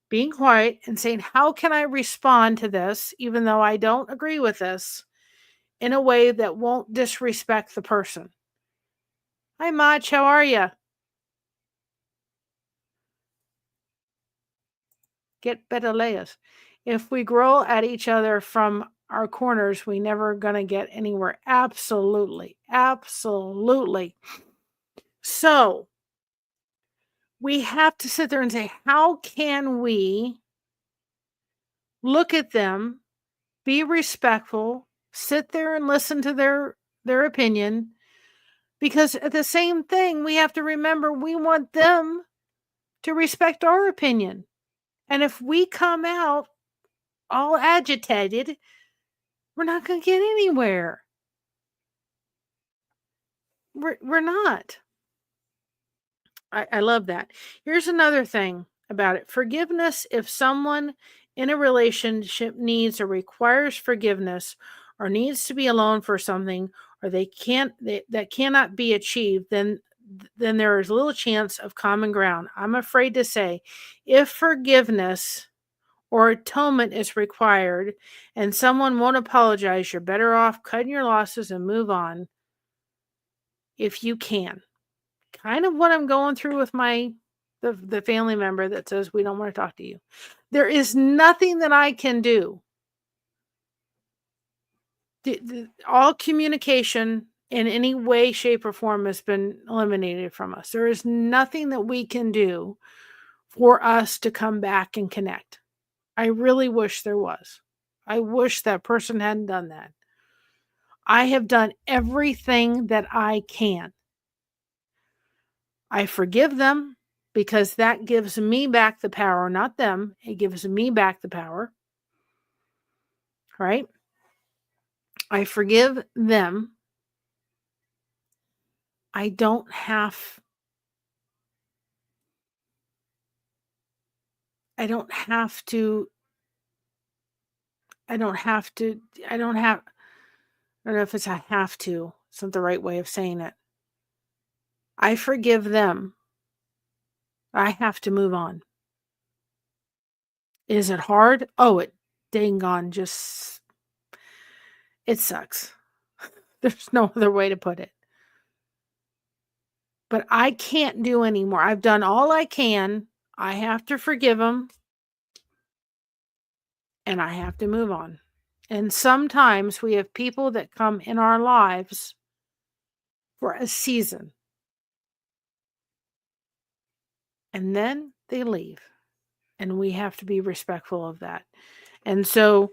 being quiet and saying, how can I respond to this, even though I don't agree with this, in a way that won't disrespect the person? Hi, Mach, how are you? Get better layers. If we grow at each other from our corners, we never gonna get anywhere. Absolutely. Absolutely. So we have to sit there and say, how can we look at them, be respectful, sit there and listen to their opinion? Because at the same thing, we have to remember we want them to respect our opinion. And if we come out all agitated, we're not going to get anywhere. We're not. I love that. Here's another thing about it. Forgiveness. If someone in a relationship needs or requires forgiveness or needs to be alone for something or that cannot be achieved, then there is little chance of common ground. I'm afraid to say if forgiveness or atonement is required and someone won't apologize, you're better off cutting your losses and move on if you can. Kind of what I'm going through with the family member that says we don't want to talk to you. There is nothing that I can do. All communication in any way, shape, or form has been eliminated from us. There is nothing that we can do for us to come back and connect. I really wish there was. I wish that person hadn't done that. I have done everything that I can. I forgive them because that gives me back the power, not them. It gives me back the power, right? I forgive them. I don't have I don't have to I don't have to I don't have I don't know if it's I have to. It's not the right way of saying it. I forgive them. I have to move on. Is it hard? Oh, it dang on just it sucks. There's no other way to put it. But I can't do anymore. I've done all I can. I have to forgive them and I have to move on. And sometimes we have people that come in our lives for a season and then they leave. And we have to be respectful of that. And so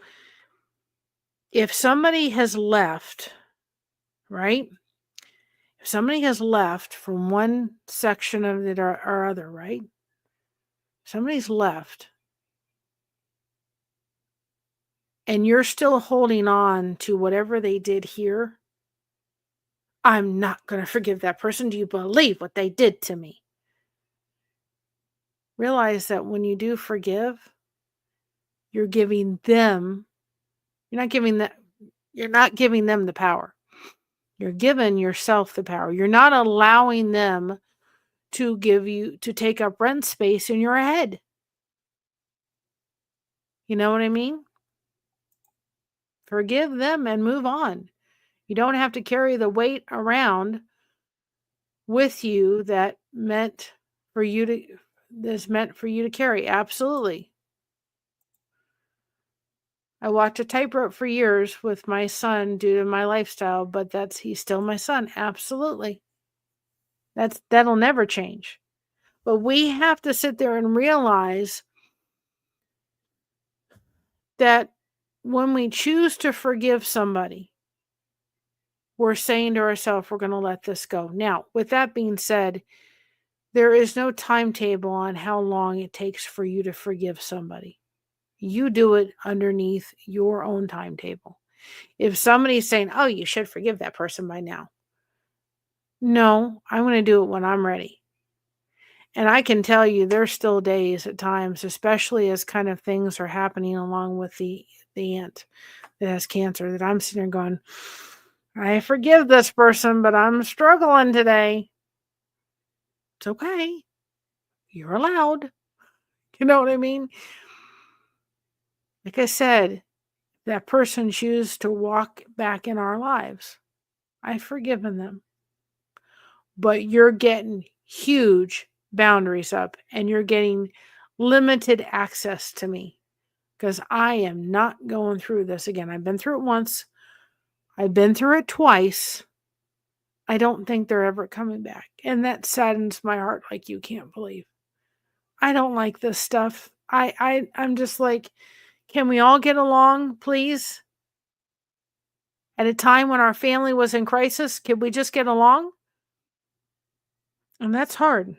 if somebody has left, right? If somebody has left from one section of it or other, right? Somebody's left and you're still holding on to whatever they did here. I'm not going to forgive that person. Do you believe what they did to me? Realize that when you do forgive, you're giving them, you're not giving them the power. You're giving yourself the power. You're not allowing them to take up rent space in your head. You know what I mean? Forgive them and move on. You don't have to carry the weight around with you that's meant for you to carry. Absolutely. I walked a tightrope for years with my son due to my lifestyle, but he's still my son. Absolutely. That'll never change. But we have to sit there and realize that when we choose to forgive somebody, we're saying to ourselves, we're going to let this go. Now, with that being said, there is no timetable on how long it takes for you to forgive somebody. You do it underneath your own timetable. If somebody's saying, oh, you should forgive that person by now. No, I'm going to do it when I'm ready. And I can tell you there's still days at times, especially as kind of things are happening along with the aunt that has cancer, that I'm sitting there going, I forgive this person, but I'm struggling today. It's okay. You're allowed. You know what I mean? Like I said, that person chooses to walk back in our lives. I've forgiven them. But you're getting huge boundaries up and you're getting limited access to me because I am not going through this again. I've been through it once. I've been through it twice. I don't think they're ever coming back. And that saddens my heart like you can't believe. I don't like this stuff. I'm just like, can we all get along, please? At a time when our family was in crisis, can we just get along? And that's hard.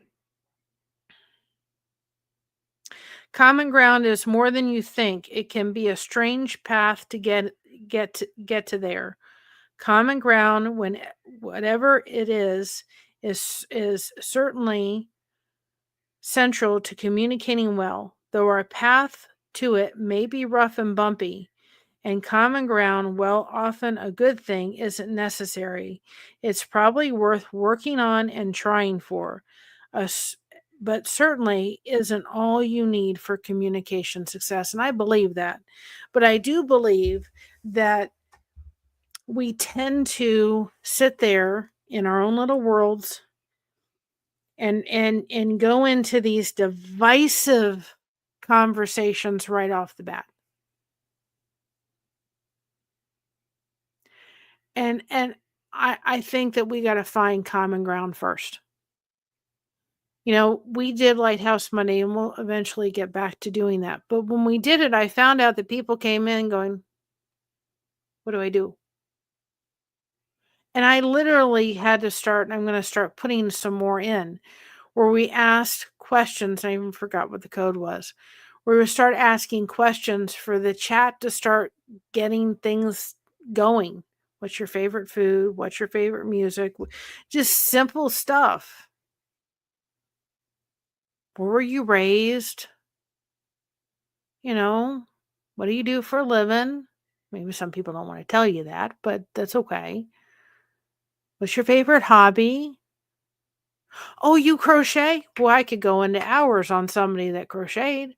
Common ground is more than you think. It can be a strange path to get to there. Common ground, when whatever it is certainly central to communicating well, though our path to it may be rough and bumpy. And common ground, well, often a good thing, isn't necessary. It's probably worth working on and trying for, but certainly isn't all you need for communication success. And I believe that. But I do believe that we tend to sit there in our own little worlds and go into these divisive conversations right off the bat. And I think that we got to find common ground first. You know, we did Lighthouse Monday and we'll eventually get back to doing that. But when we did it, I found out that people came in going, what do I do? And I literally had to start, and I'm going to start putting some more in, where we asked questions. I even forgot what the code was. Where we start asking questions for the chat to start getting things going. What's your favorite food? What's your favorite music? Just simple stuff. Where were you raised? You know, what do you do for a living? Maybe some people don't want to tell you that, but that's okay. What's your favorite hobby? Oh, you crochet? Boy, I could go into hours on somebody that crocheted.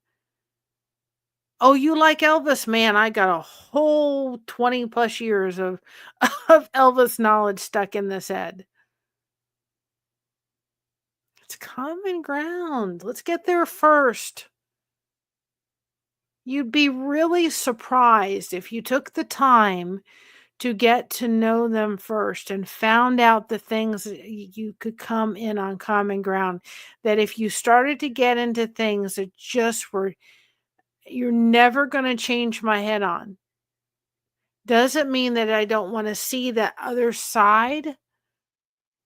Oh, you like Elvis? Man, I got a whole 20 plus years of, of Elvis knowledge stuck in this head. It's common ground. Let's get there first. You'd be really surprised if you took the time to get to know them first and found out the things that you could come in on common ground. That if you started to get into things that just were, you're never going to change my head on. Doesn't mean that I don't want to see that other side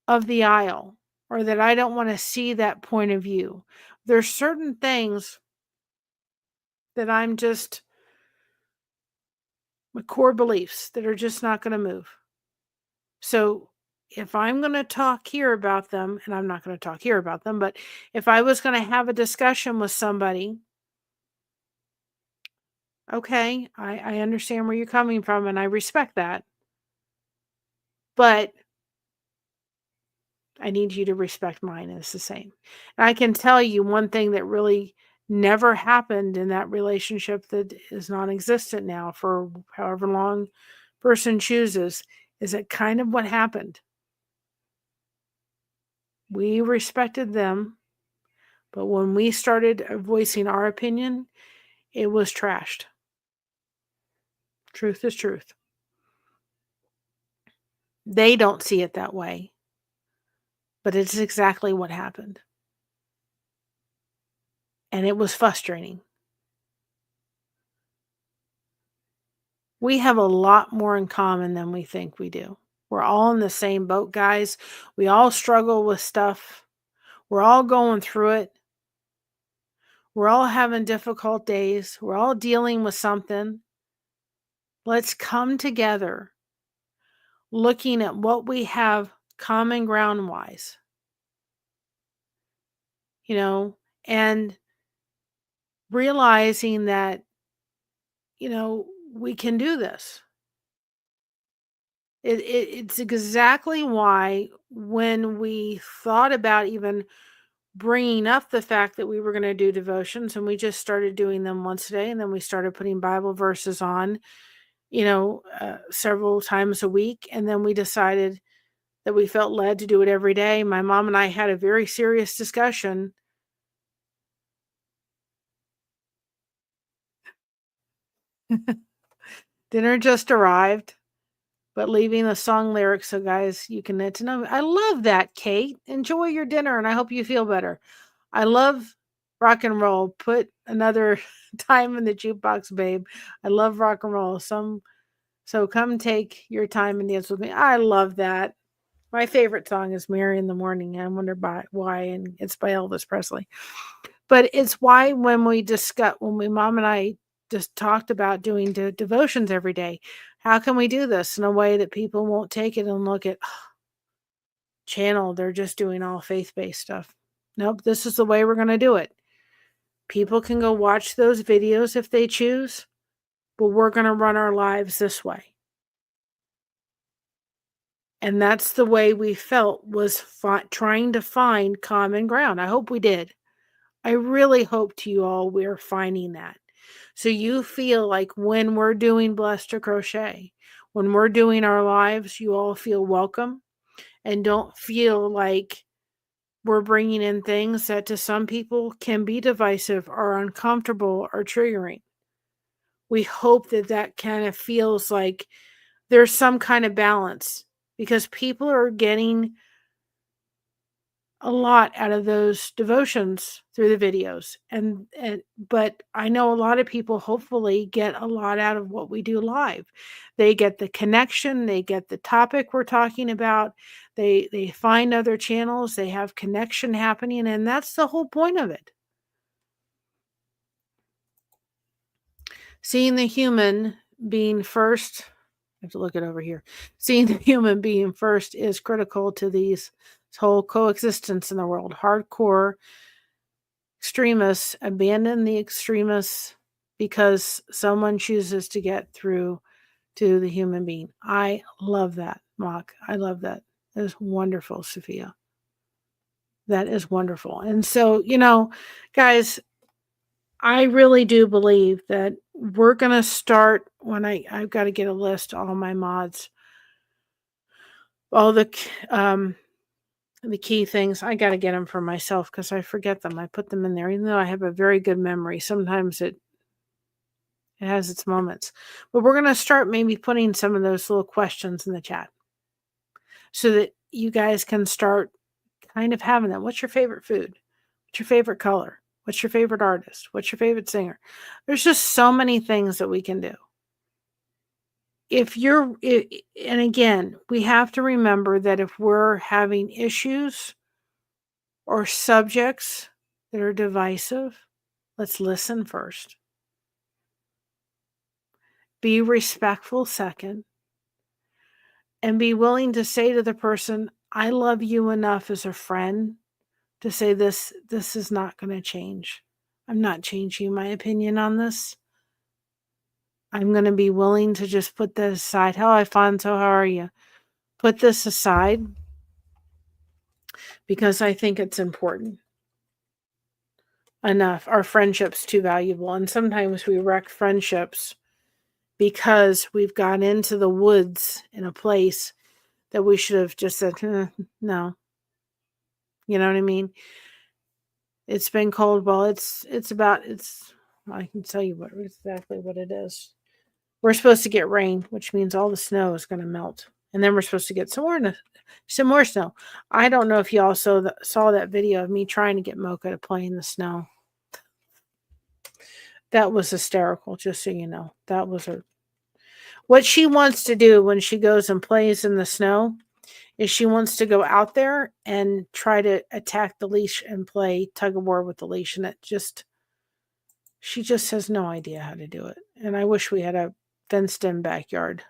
of the aisle or that I don't want to see that point of view. There's certain things that I'm just, my core beliefs that are just not going to move. So if I'm going to talk here about them, and I'm not going to talk here about them, but if I was going to have a discussion with somebody, okay, I understand where you're coming from and I respect that. But I need you to respect mine. It's the same. And I can tell you one thing that really never happened in that relationship that is non-existent now for however long person chooses, is it kind of what happened. We respected them, but when we started voicing our opinion, it was trashed. Truth is truth. They don't see it that way, but it's exactly what happened. And it was frustrating. We have a lot more in common than we think we do. We're all in the same boat, guys. We all struggle with stuff. We're all going through it. We're all having difficult days. We're all dealing with something. Let's come together looking at what we have common ground wise, and realizing that, we can do this. It's exactly why when we thought about even bringing up the fact that we were going to do devotions, and we just started doing them once a day, and then we started putting Bible verses on, several times a week, and then we decided that we felt led to do it every day. My mom and I had a very serious discussion. Dinner just arrived, but leaving the song lyrics so guys, you can get to know me. I love that, Kate. Enjoy your dinner, and I hope you feel better. I love rock and roll. Put another time in the jukebox, babe. I love rock and roll. So come take your time and dance with me. I love that. My favorite song is Mary in the Morning. I wonder why, and it's by Elvis Presley. But it's why when my mom and I just talked about doing devotions every day, how can we do this in a way that people won't take it and look at, channel, they're just doing all faith-based stuff. Nope, this is the way we're going to do it. People can go watch those videos if they choose, but we're going to run our lives this way. And that's the way we felt, was trying to find common ground. I hope we did. I really hope to you all we're finding that. So you feel like when we're doing Blessed to Crochet, when we're doing our lives, you all feel welcome and don't feel like we're bringing in things that to some people can be divisive or uncomfortable or triggering. We hope that kind of feels like there's some kind of balance, because people are getting a lot out of those devotions through the videos. But I know a lot of people hopefully get a lot out of what we do live. They get the connection, they get the topic we're talking about, they find other channels, they have connection happening, and that's the whole point of it. Seeing the human being first, I have to look it over here. Seeing the human being first is critical to this whole coexistence in the world. Hardcore extremists abandon the extremists because someone chooses to get through to the human being. I love that, Mock. I love that. That is wonderful, Sophia. That is wonderful. And so, guys, I really do believe that we're going to start when I've got to get a list, all my mods, all the key things. I got to get them for myself because I forget them. I put them in there, even though I have a very good memory. Sometimes it has its moments. But we're going to start maybe putting some of those little questions in the chat so that you guys can start kind of having them. What's your favorite food? What's your favorite color? What's your favorite artist? What's your favorite singer? There's just so many things that we can do. And again, we have to remember that if we're having issues or subjects that are divisive, let's listen first. Be respectful second. And be willing to say to the person, I love you enough as a friend to say this is not going to change. I'm not changing my opinion on this. I'm going to be willing to just put this aside. Hello, Alfonso, how are you? Put this aside because I think it's important enough. Our friendship's too valuable. And sometimes we wreck friendships because we've gone into the woods in a place that we should have just said, no. You know what I mean? It's been cold. Well, I can tell you exactly what it is. We're supposed to get rain, which means all the snow is going to melt. And then we're supposed to get some more snow. I don't know if you all saw that video of me trying to get Mocha to play in the snow. That was hysterical, just so you know. That was what she wants to do when she goes and plays in the snow is she wants to go out there and try to attack the leash and play tug of war with the leash. And she just has no idea how to do it. And I wish we had a fenced in backyard.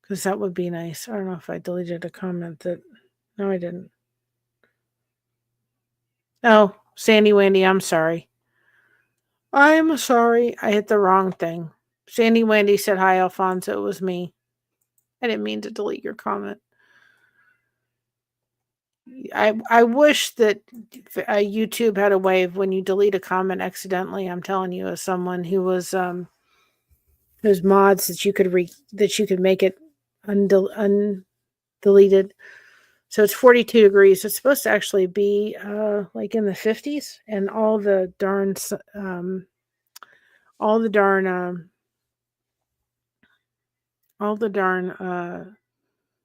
Because that would be nice. I don't know if I deleted a comment no, I didn't. Oh, Sandy Wendy, I'm sorry. I'm sorry. I hit the wrong thing. Sandy Wendy said, hi, Alfonso. It was me. I didn't mean to delete your comment. I wish that YouTube had a way of when you delete a comment accidentally, I'm telling you, as someone who was those mods that you could make it undeleted. So it's 42 degrees. It's supposed to actually be like in the 50s, and all the darn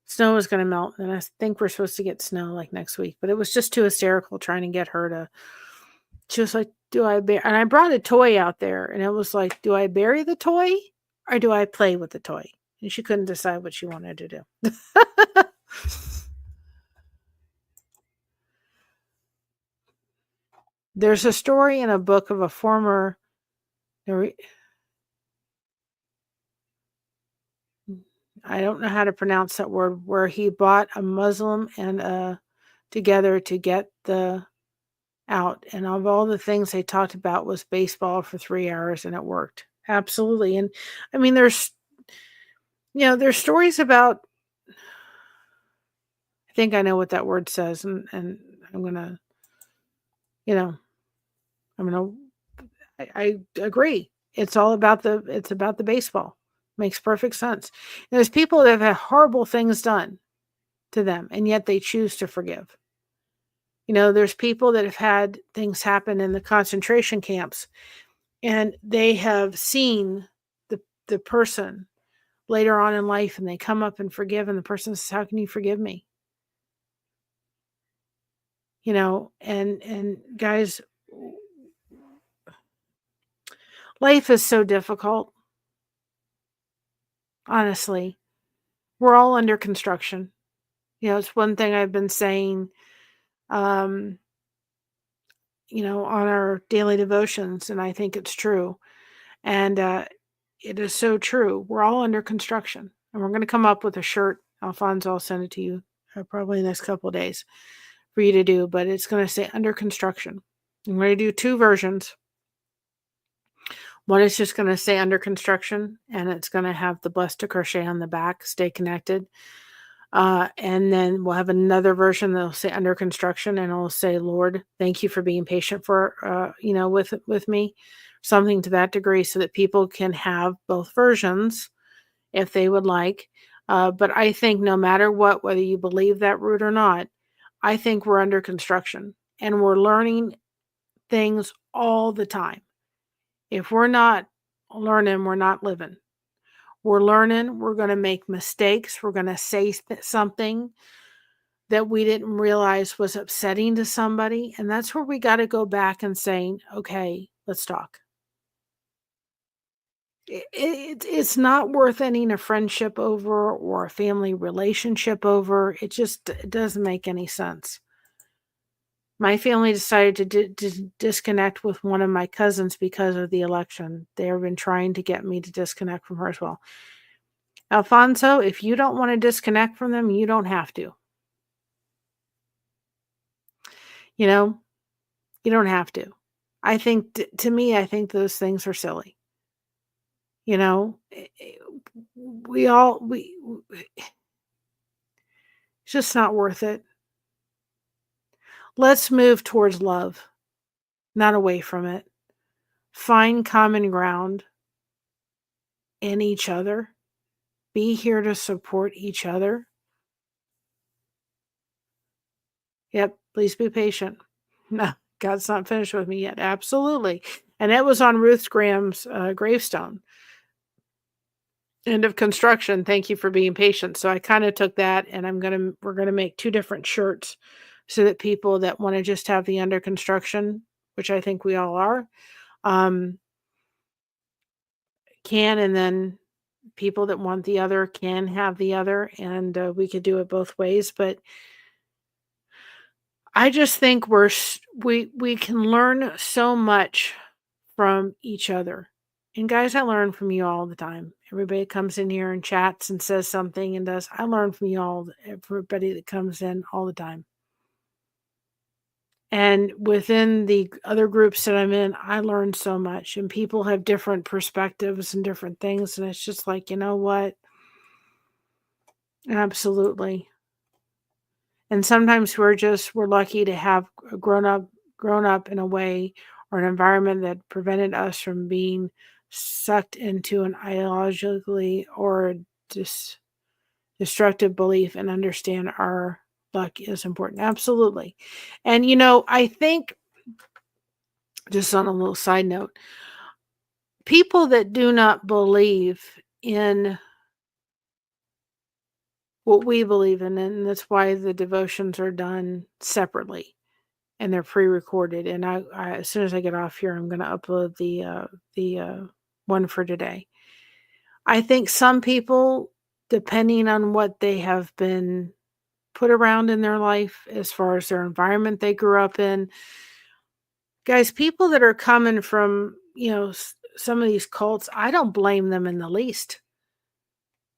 snow is going to melt, and I think we're supposed to get snow like next week. But it was just too hysterical trying to get her to. She was like, "Do I bury?" And I brought a toy out there, and it was like, "Do I bury the toy or do I play with the toy?" And she couldn't decide what she wanted to do. There's a story in a book of a former. I don't know how to pronounce that word, where he bought a Muslim and together to get the out. And of all the things they talked about was baseball for 3 hours, and it worked. Absolutely. And I mean, there's stories about, I think I know what that word says, and I'm going to, I agree. It's about the baseball. Makes perfect sense. And there's people that have had horrible things done to them, and yet they choose to forgive. There's people that have had things happen in the concentration camps, and they have seen the person later on in life, and they come up and forgive, and the person says, how can you forgive me? and guys, life is so difficult, honestly. We're all under construction. It's one thing I've been saying, um, on our daily devotions, and I think it's true. And it is so true. We're all under construction, and we're going to come up with a shirt. Alfonso, I'll send it to you probably in the next couple of days for you to do, but it's going to say under construction. I'm going to do 2 versions. One is just going to say under construction, and it's going to have the blessed to crochet on the back, stay connected. And then we'll have another version that'll say under construction, and it'll say, Lord, thank you for being patient for, with me, something to that degree, so that people can have both versions if they would like. But I think no matter what, whether you believe that root or not, I think we're under construction and we're learning things all the time. If we're not learning, we're not living. We're learning, we're going to make mistakes, we're going to say something that we didn't realize was upsetting to somebody. And that's where we got to go back and saying, okay, let's talk. It's not worth ending a friendship over or a family relationship over. It doesn't make any sense. My family decided to disconnect with one of my cousins because of the election. They have been trying to get me to disconnect from her as well. Alfonso, if you don't want to disconnect from them, you don't have to. You don't have to. I think, to me, I think those things are silly. It's just not worth it. Let's move towards love, not away from it. Find common ground in each other. Be here to support each other. Yep, please be patient. No, God's not finished with me yet. Absolutely. And it was on Ruth Graham's gravestone. End of construction. Thank you for being patient. So I kind of took that, and we're going to make 2 different shirts so that people that want to just have the under construction, which I think we all are, can, and then people that want the other can have the other, and we could do it both ways. But I just think we can learn so much from each other. And guys, I learn from you all the time. Everybody comes in here and chats and says something and does. I learn from you all, everybody that comes in all the time. And within the other groups that I'm in, I learn so much. And people have different perspectives and different things. And it's just like, you know what? Absolutely. And sometimes we're lucky to have grown up in a way or an environment that prevented us from being sucked into an ideologically or destructive belief, and understand our luck is important. Absolutely. And I think, just on a little side note, people that do not believe in what we believe in, and that's why the devotions are done separately and they're pre-recorded. And I as soon as I get off here, I'm going to upload the one for today. I think some people, depending on what they have been put around in their life, as far as their environment they grew up in, guys, people that are coming from, some of these cults, I don't blame them in the least,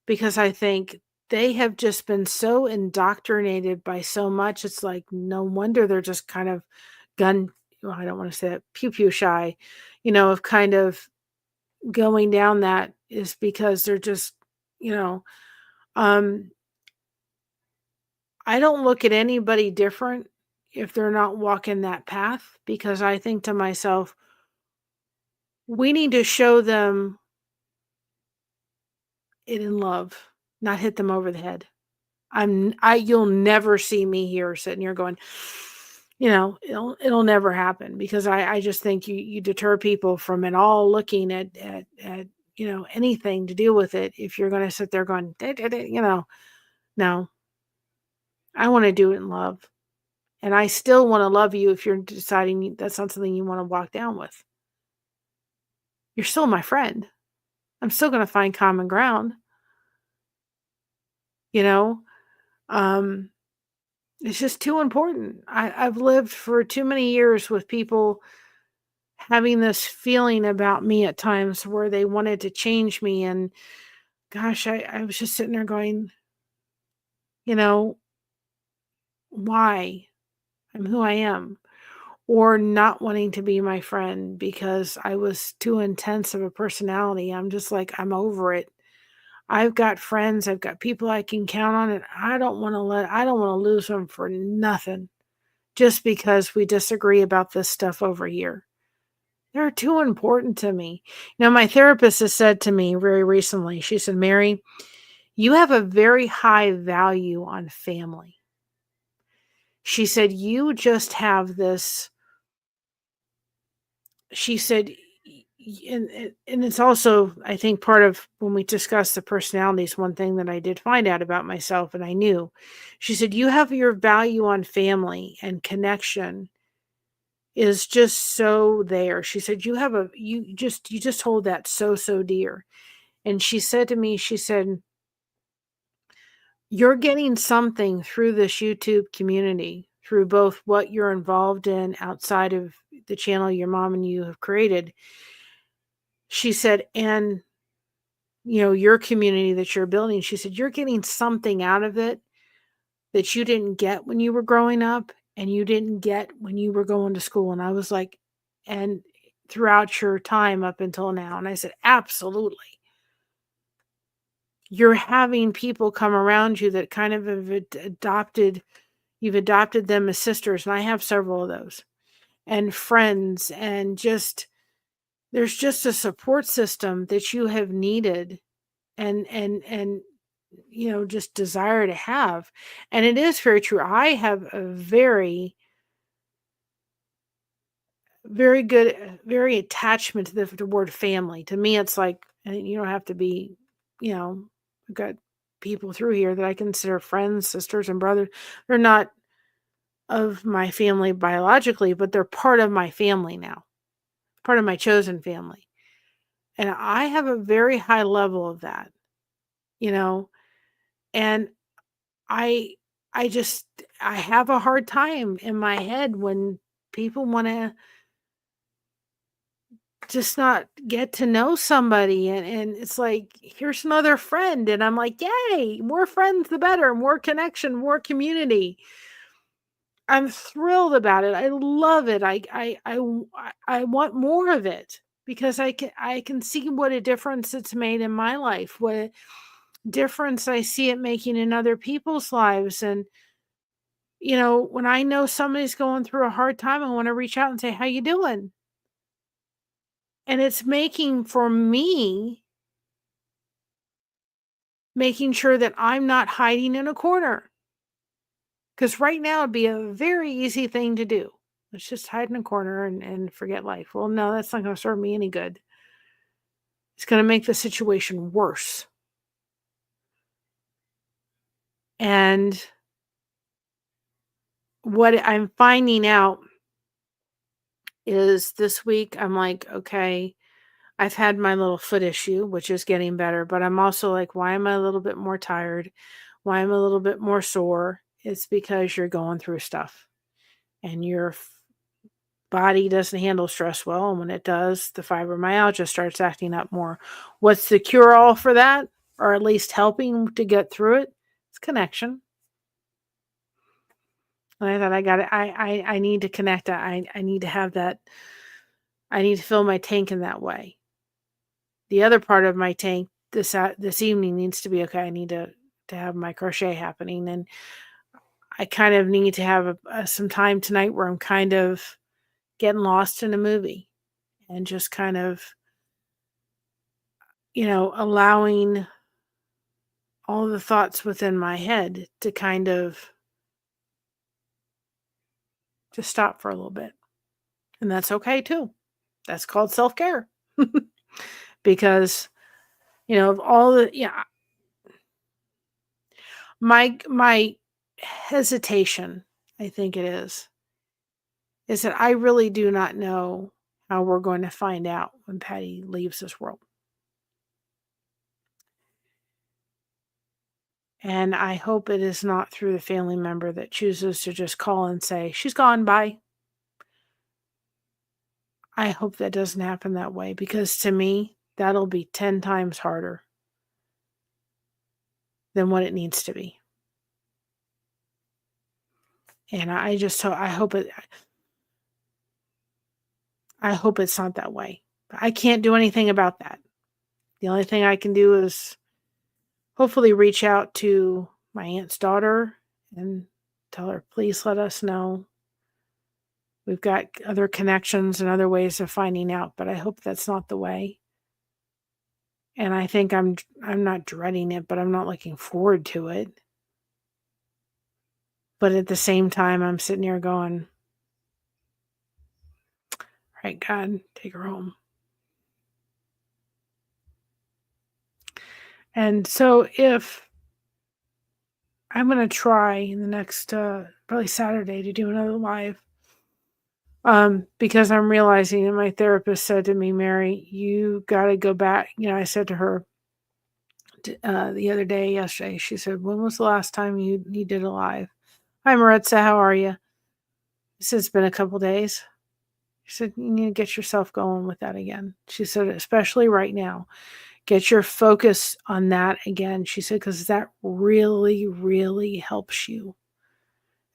because I think they have just been so indoctrinated by so much. It's like, no wonder they're just kind of I don't want to say that, pew shy, of kind of going down that, is because they're just, um, I don't look at anybody different if they're not walking that path, because I think to myself, we need to show them it in love, not hit them over the head. You'll never see me here sitting here going, it'll never happen, because I just think you deter people from it all looking at anything to do with it, if you're going to sit there going, no, I want to do it in love. And I still want to love you if you're deciding that's not something you want to walk down with. You're still my friend. I'm still going to find common ground, you know? Um, it's just too important. I've lived for too many years with people having this feeling about me at times where they wanted to change me. And gosh, I was just sitting there going, you know, why? I'm who I am. Or not wanting to be my friend because I was too intense of a personality. I'm just like, I'm over it. I've got friends, I've got people I can count on, and I don't want to lose them for nothing just because we disagree about this stuff over here. They're too important to me. My therapist has said to me very recently, she said, Mary, you have a very high value on family. She said, you just have this, she said, and it's also, I think, part of when we discussed the personalities, one thing that I did find out about myself, and I knew, she said, you have your value on family and connection is just so there. She said, you just hold that so dear. And she said to me, she said, you're getting something through this YouTube community, through both what you're involved in outside of the channel your mom and you have created. She said, and your community that you're building, she said, you're getting something out of it that you didn't get when you were growing up and you didn't get when you were going to school. And I was like, and throughout your time up until now. And I said, absolutely. You're having people come around you that kind of have you've adopted them as sisters. And I have several of those, and friends, and there's just a support system that you have needed and just desire to have. And it is very true. I have a very, very good, very attachment to the word family. To me, it's like, and you don't have to be, I've got people through here that I consider friends, sisters, and brothers. They're not of my family biologically, but they're part of my family now, part of my chosen family. And I have a very high level of that, and I just I have a hard time in my head when people want to just not get to know somebody, and it's like, here's another friend, and I'm like, yay, more friends the better, more connection, more community. I'm thrilled about it. I love it. I want more of it because I can see what a difference it's made in my life, what a difference I see it making in other people's lives. And when I know somebody's going through a hard time, I want to reach out and say, how you doing? And it's making sure that I'm not hiding in a corner. Because right now it'd be a very easy thing to do. Let's just hide in a corner and forget life. Well, no, that's not going to serve me any good. It's going to make the situation worse. And what I'm finding out is this week, I'm like, okay, I've had my little foot issue, which is getting better, but I'm also like, why am I a little bit more tired? Why am I a little bit more sore? It's because you're going through stuff and your body doesn't handle stress well. And when it does, the fibromyalgia starts acting up more. What's the cure all for that? Or at least helping to get through it? It's connection. And I thought, I got it. I need to connect. I need to have that. I need to fill my tank in that way. The other part of my tank this evening needs to be okay. I need to have my crochet happening, and I kind of need to have some time tonight where I'm kind of getting lost in a movie and just kind of, allowing all the thoughts within my head to kind of just stop for a little bit. And that's okay too. That's called self-care. Because, of all the, my hesitation, I think it is that I really do not know how we're going to find out when Patty leaves this world. And I hope it is not through the family member that chooses to just call and say, she's gone, bye. I hope that doesn't happen that way, because to me, that'll be 10 times harder than what it needs to be. And I hope it's not that way. I can't do anything about that. The only thing I can do is hopefully reach out to my aunt's daughter and tell her, please let us know. We've got other connections and other ways of finding out, but I hope that's not the way. And I think I'm not dreading it, but I'm not looking forward to it. But at the same time, I'm sitting here going, all right, God, take her home. And so if I'm going to try in the next, probably Saturday, to do another live, because I'm realizing, and my therapist said to me, Mary, you got to go back. I said to her the other day, yesterday, she said, when was the last time you did a live? Hi, Maritza, how are you? I said, it's been a couple days. She said, you need to get yourself going with that again. She said, especially right now, get your focus on that again. She said, because that really, really helps you.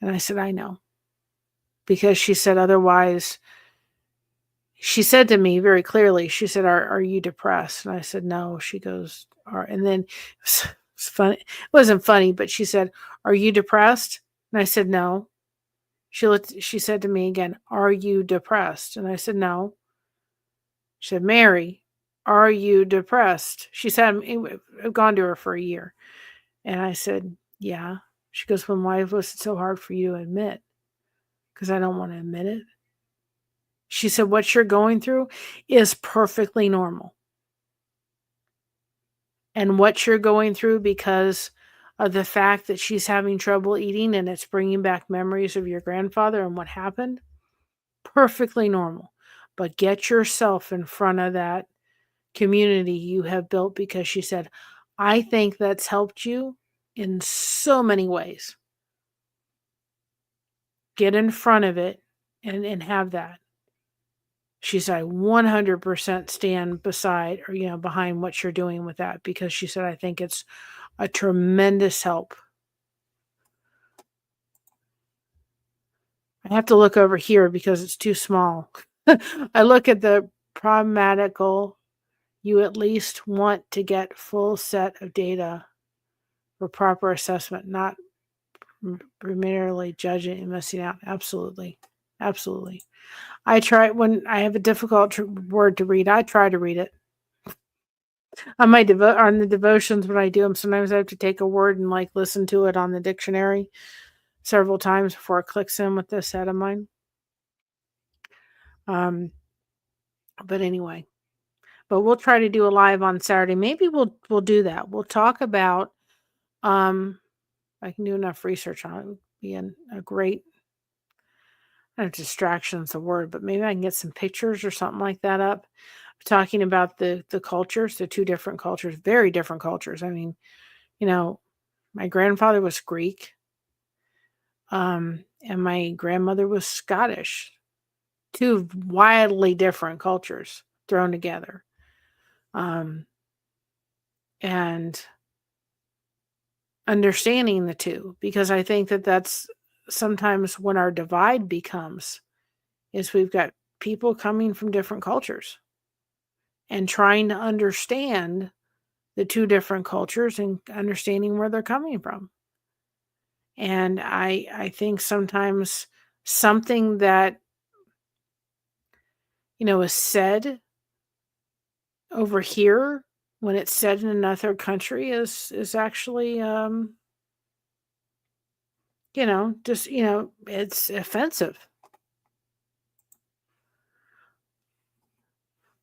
And I said, I know. Because she said, otherwise, she said to me very clearly, she said, are you depressed? And I said, no. She goes, and then it was funny. It wasn't funny, but she said, are you depressed? And I said, no. She said to me again, are you depressed? And I said, no. She said, Mary, are you depressed? She said, I've gone to her for a year. And I said, yeah. She goes, well, why was it so hard for you to admit? Because I don't want to admit it. She said, what you're going through is perfectly normal. And what you're going through because of the fact that she's having trouble eating and it's bringing back memories of your grandfather and what happened, perfectly normal. But get yourself in front of that community you have built, because she said, I think that's helped you in so many ways. Get in front of it and have that. She said, I 100% stand beside or, behind what you're doing with that, because she said, I think it's a tremendous help. I have to look over here because it's too small. I look at the problematical. You at least want to get full set of data for proper assessment, not primarily judging and missing out. Absolutely. Absolutely. I try, when I have a difficult word to read, I try to read it. On on the devotions, when I do them, sometimes I have to take a word and listen to it on the dictionary several times before it clicks in with this set of mine. But anyway, we'll try to do a live on Saturday. Maybe we'll do that. We'll talk about, I can do enough research on it. It would be a great, distraction's the word, but maybe I can get some pictures or something like that up, talking about the cultures, the two different cultures, very different cultures. I mean, my grandfather was Greek, and my grandmother was Scottish. Two wildly different cultures thrown together. And understanding the two, because I think that's sometimes when our divide becomes, is we've got people coming from different cultures and trying to understand the two different cultures and understanding where they're coming from. And I think sometimes something that, is said over here, when it's said in another country, is actually, it's offensive.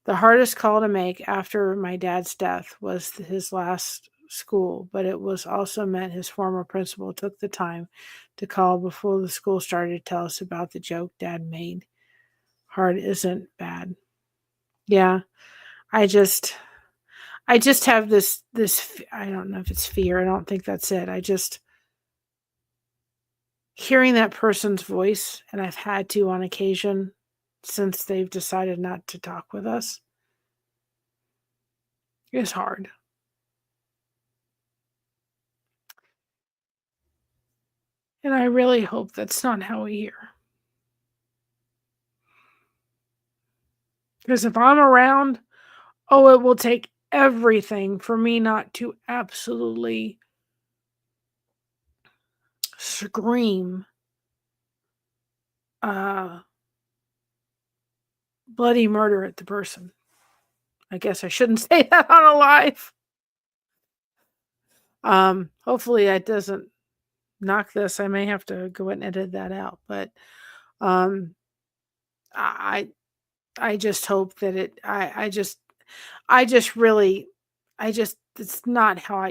The hardest call to make after my dad's death was his last school, but it was also meant his former principal took the time to call before the school started to tell us about the joke Dad made. Hard isn't bad. Yeah, I just have this I don't know if it's fear. I don't think that's it. I just hearing that person's voice, and I've had to on occasion since they've decided not to talk with us, is hard. And I really hope that's not how we hear. Because if I'm around, oh, it will take everything for me not to absolutely scream bloody murder at the person. I guess I shouldn't say that on a live. Hopefully that doesn't knock this. I may have to go and edit that out, but I just hope that it's not how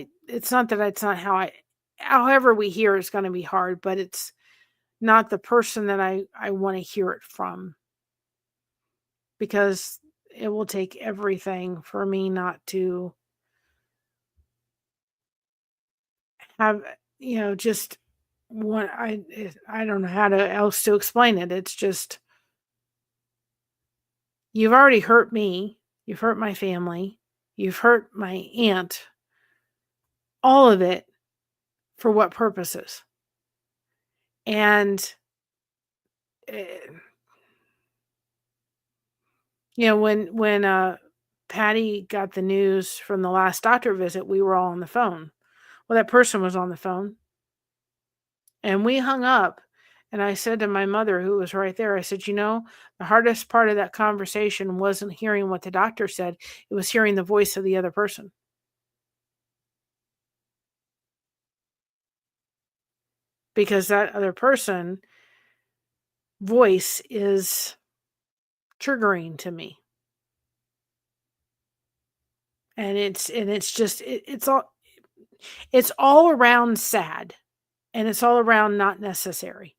I, however we hear is going to be hard, but it's not the person that I want to hear it from, because it will take everything for me not to have, just what I don't know how else to explain it. It's just, you've already hurt me, you've hurt my family, you've hurt my aunt, all of it for what purposes? And when Patty got the news from the last doctor visit, we were all on the phone. Well, that person was on the phone. And we hung up, and I said to my mother, who was right there, I said, the hardest part of that conversation wasn't hearing what the doctor said. It was hearing the voice of the other person. Because that other person voice is triggering to me. And it's all around sad, and it's all around not necessary.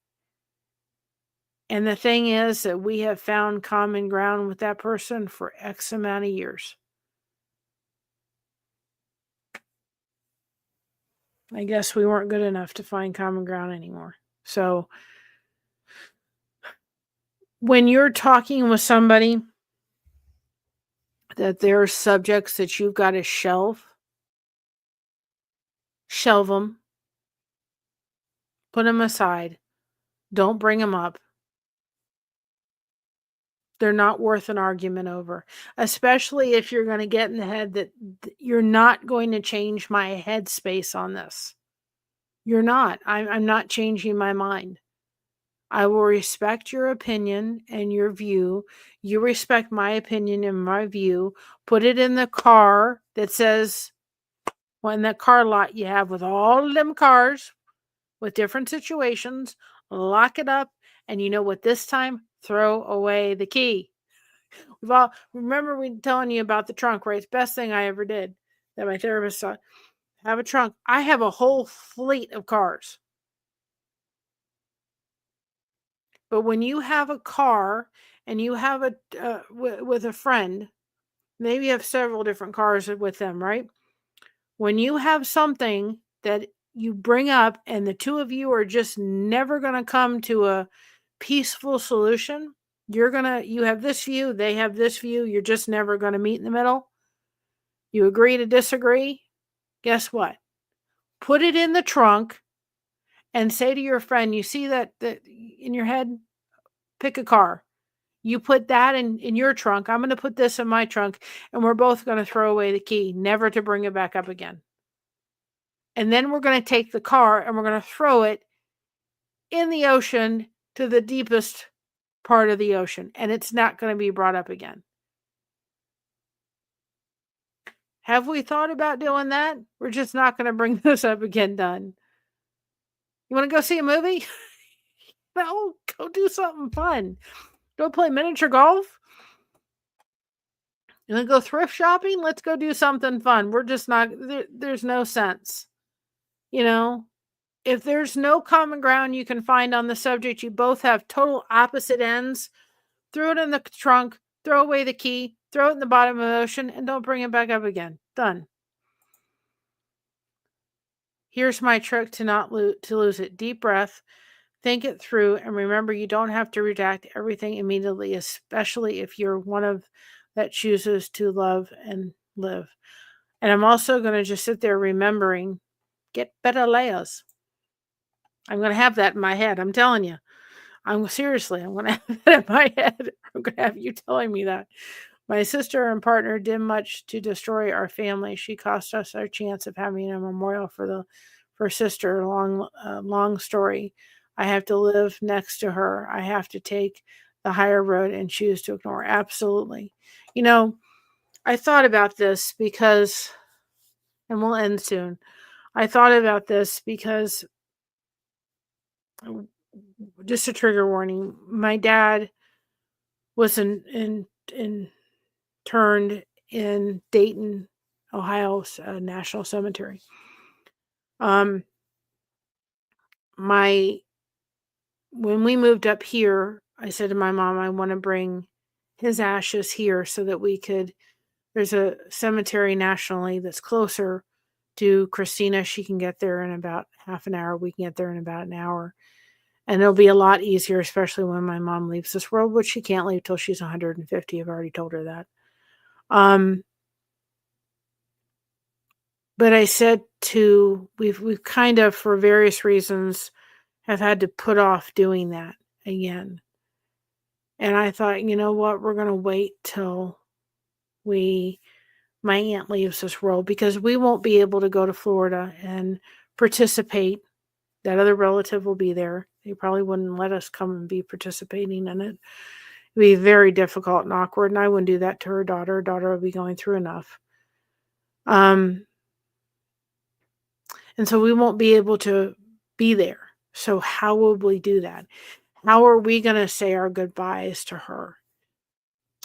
And the thing is that we have found common ground with that person for X amount of years. I guess we weren't good enough to find common ground anymore. So when you're talking with somebody that there are subjects that you've got to shelve them, put them aside, don't bring them up. They're not worth an argument over, especially if you're going to get in the head that you're not going to change my headspace on this. You're not. I'm not changing my mind. I will respect your opinion and your view. You respect my opinion and my view. Put it in the car that says, well, in that car lot you have with all of them cars with different situations. Lock it up, and you know what? This time, throw away the key. Remember we telling you about the trunk, right? It's the best thing I ever did that my therapist saw. Have a trunk. I have a whole fleet of cars. But when you have a car and you have with a friend, maybe you have several different cars with them, right? When you have something that you bring up and the two of you are just never going to come to a peaceful solution, you have this view, they have this view, you're just never going to meet in the middle. You agree to disagree. Guess what? Put it in the trunk and say to your friend, you see that in your head, pick a car. You put that in your trunk. I'm going to put this in my trunk, and we're both going to throw away the key, never to bring it back up again. And then we're going to take the car and we're going to throw it in the ocean to the deepest part of the ocean, and it's not going to be brought up again. Have we thought about doing that? We're just not going to bring this up again. Done. You want to go see a movie? No, go do something fun. Go play miniature golf. You want to go thrift shopping? Let's go do something fun. We're just not, there's no sense. You know, if there's no common ground you can find on the subject, you both have total opposite ends, throw it in the trunk, throw away the key, throw it in the bottom of the ocean, and don't bring it back up again. Done. Here's my trick to not lose it. Deep breath, think it through, and remember you don't have to redact everything immediately, especially if you're one of that chooses to love and live. And I'm also going to just sit there remembering, get better layers. I'm going to have that in my head. I'm telling you. I'm going to have that in my head. I'm going to have you telling me that. My sister and partner did much to destroy our family. She cost us our chance of having a memorial for sister. Long story. I have to live next to her. I have to take the higher road and choose to ignore. Absolutely. You know, I thought about this because, and we'll end soon. I thought about this because, just a trigger warning, my dad was interned in Dayton, Ohio's National Cemetery. Um, when we moved up here, I said to my mom, I want to bring his ashes here so that we could. There's a cemetery nationally that's closer to Christina. She can get there in about half an hour. We can get there in about an hour. And it'll be a lot easier, especially when my mom leaves this world, which she can't leave till she's 150. I've already told her that. But I said we've kind of, for various reasons, have had to put off doing that again. And I thought, you know what, we're going to wait till my aunt leaves this world, because we won't be able to go to Florida and participate. That other relative will be there. They probably wouldn't let us come and be participating in it. It'd be very difficult and awkward, and I wouldn't do that to her daughter. Her daughter would be going through enough. And so we won't be able to be there. So how will we do that? How are we going to say our goodbyes to her?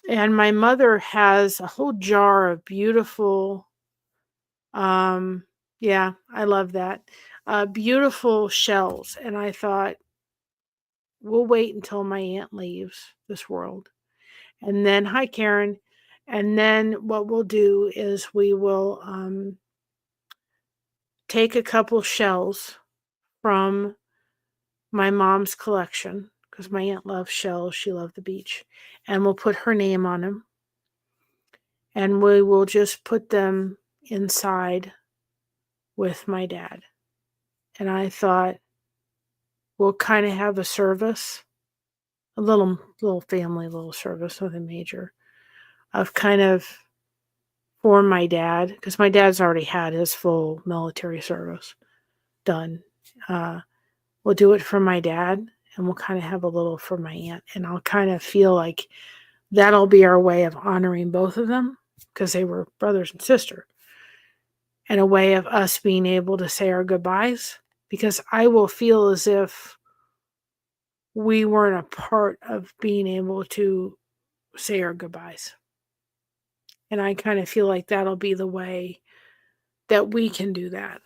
And my mother has a whole jar of beautiful, yeah, I love that, beautiful shells. And I thought, we'll wait until my aunt leaves this world. And then, hi, Karen. And then what we'll do is we will take a couple shells from my mom's collection, because my aunt loves shells. She loved the beach. And we'll put her name on them. And we will just put them inside with my dad. And I thought, we'll kind of have a service, a little family, little service, nothing major, of kind of for my dad, because my dad's already had his full military service done. We'll do it for my dad, and we'll kind of have a little for my aunt. And I'll kind of feel like that'll be our way of honoring both of them, because they were brothers and sister, and a way of us being able to say our goodbyes, because I will feel as if we weren't a part of being able to say our goodbyes. And I kind of feel like that'll be the way that we can do that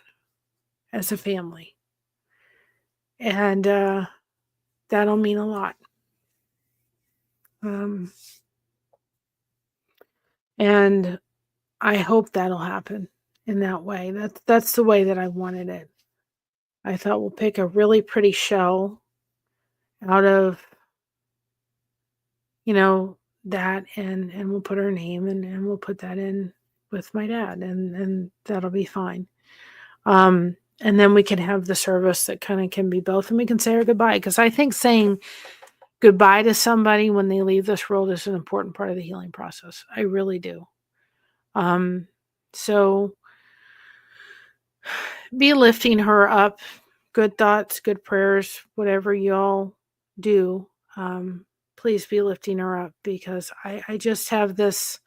as a family. And that'll mean a lot. And I hope that'll happen in that way. That's the way that I wanted it. I thought we'll pick a really pretty shell out of, that, and we'll put her name, and we'll put that in with my dad, and that'll be fine. And then we can have the service that kind of can be both, and we can say our goodbye, because I think saying goodbye to somebody when they leave this world is an important part of the healing process. I really do. So be lifting her up, good thoughts, good prayers, whatever y'all do. Please be lifting her up, because I just have this,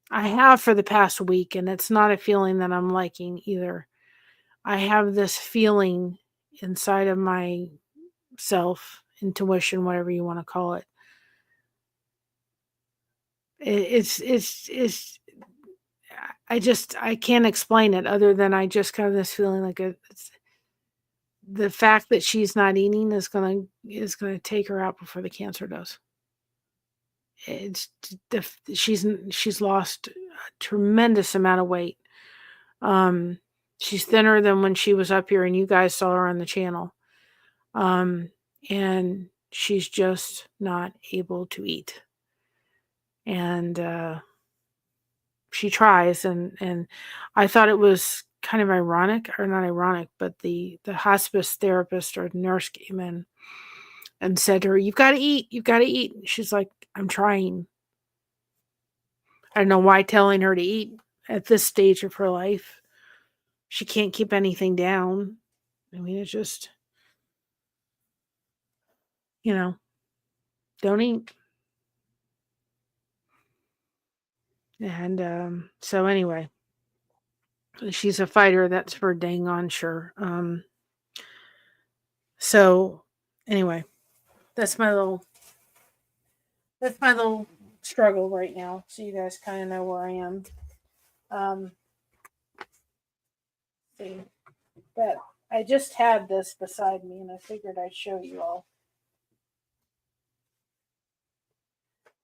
I have for the past week, and it's not a feeling that I'm liking either. I have this feeling inside of my self, intuition, whatever you want to call it, it's I can't explain it other than I just got this feeling like it's the fact that she's not eating is gonna take her out before the cancer does. It's she's lost a tremendous amount of weight. Um, she's thinner than when she was up here, and you guys saw her on the channel. And she's just not able to eat. And she tries, and I thought it was kind of ironic, or not ironic, but the hospice therapist or nurse came in and said to her, "You've got to eat, you've got to eat." And she's like, "I'm trying." I don't know why telling her to eat at this stage of her life. She can't keep anything down. I mean, it's just, don't eat. And so anyway, she's a fighter, that's for dang on sure. So anyway, that's my little struggle right now. So you guys kind of know where I am. See, but I just had this beside me, and I figured I'd show you all.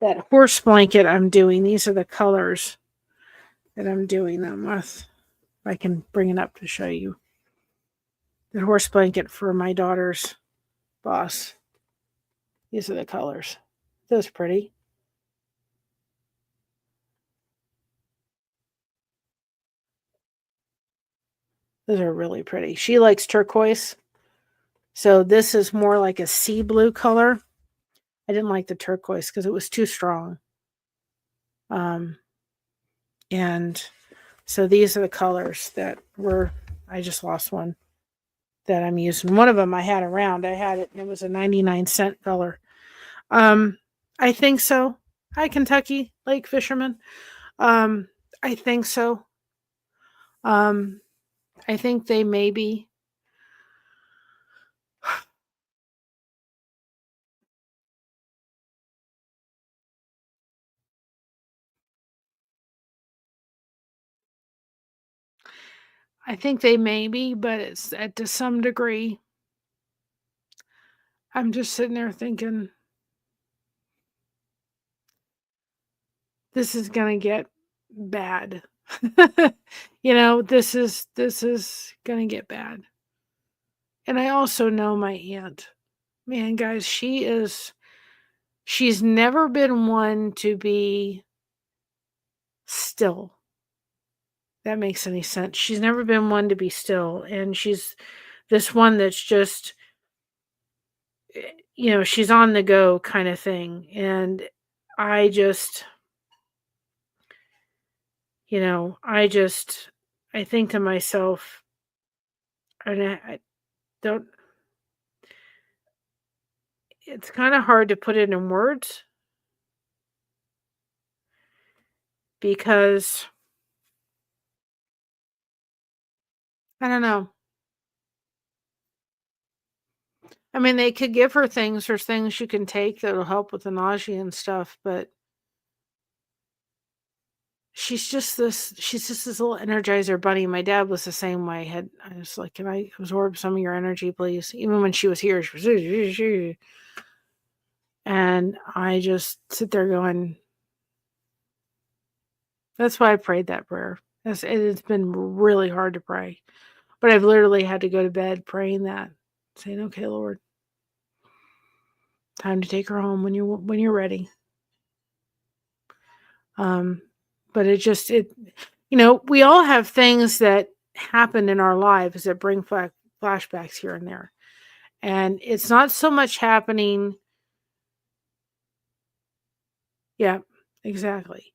That horse blanket I'm doing, these are the colors that I'm doing them with. If I can bring it up to show you. The horse blanket for my daughter's boss. These are the colors. Those pretty. Those are really pretty. She likes turquoise. So this is more like a sea blue color. I didn't like the turquoise because it was too strong. And so these are the colors that I just lost one that I'm using. One of them I had around. I had it and it was a 99-cent color. I think so. Hi, Kentucky Lake Fisherman. I think so. I think they maybe. I think they may be, but it's to some degree. I'm just sitting there thinking, this is gonna get bad. This is gonna get bad. And I also know my aunt. Man, guys, she's never been one to be still. That makes any sense. She's never been one to be still. And she's this one that's just, she's on the go kind of thing. And I just, I think to myself, and I don't, it's kind of hard to put it in words because I don't know. I mean, they could give her things. There's things you can take that'll help with the nausea and stuff, but she's just this little energizer bunny. My dad was the same way. I was like, "Can I absorb some of your energy, please?" Even when she was here, she was, and I just sit there going, that's why I prayed that prayer. It's been really hard to pray, but I've literally had to go to bed praying that, saying, "Okay, Lord, time to take her home when you're ready." But we all have things that happen in our lives that bring flashbacks here and there. And it's not so much happening. Yeah, exactly.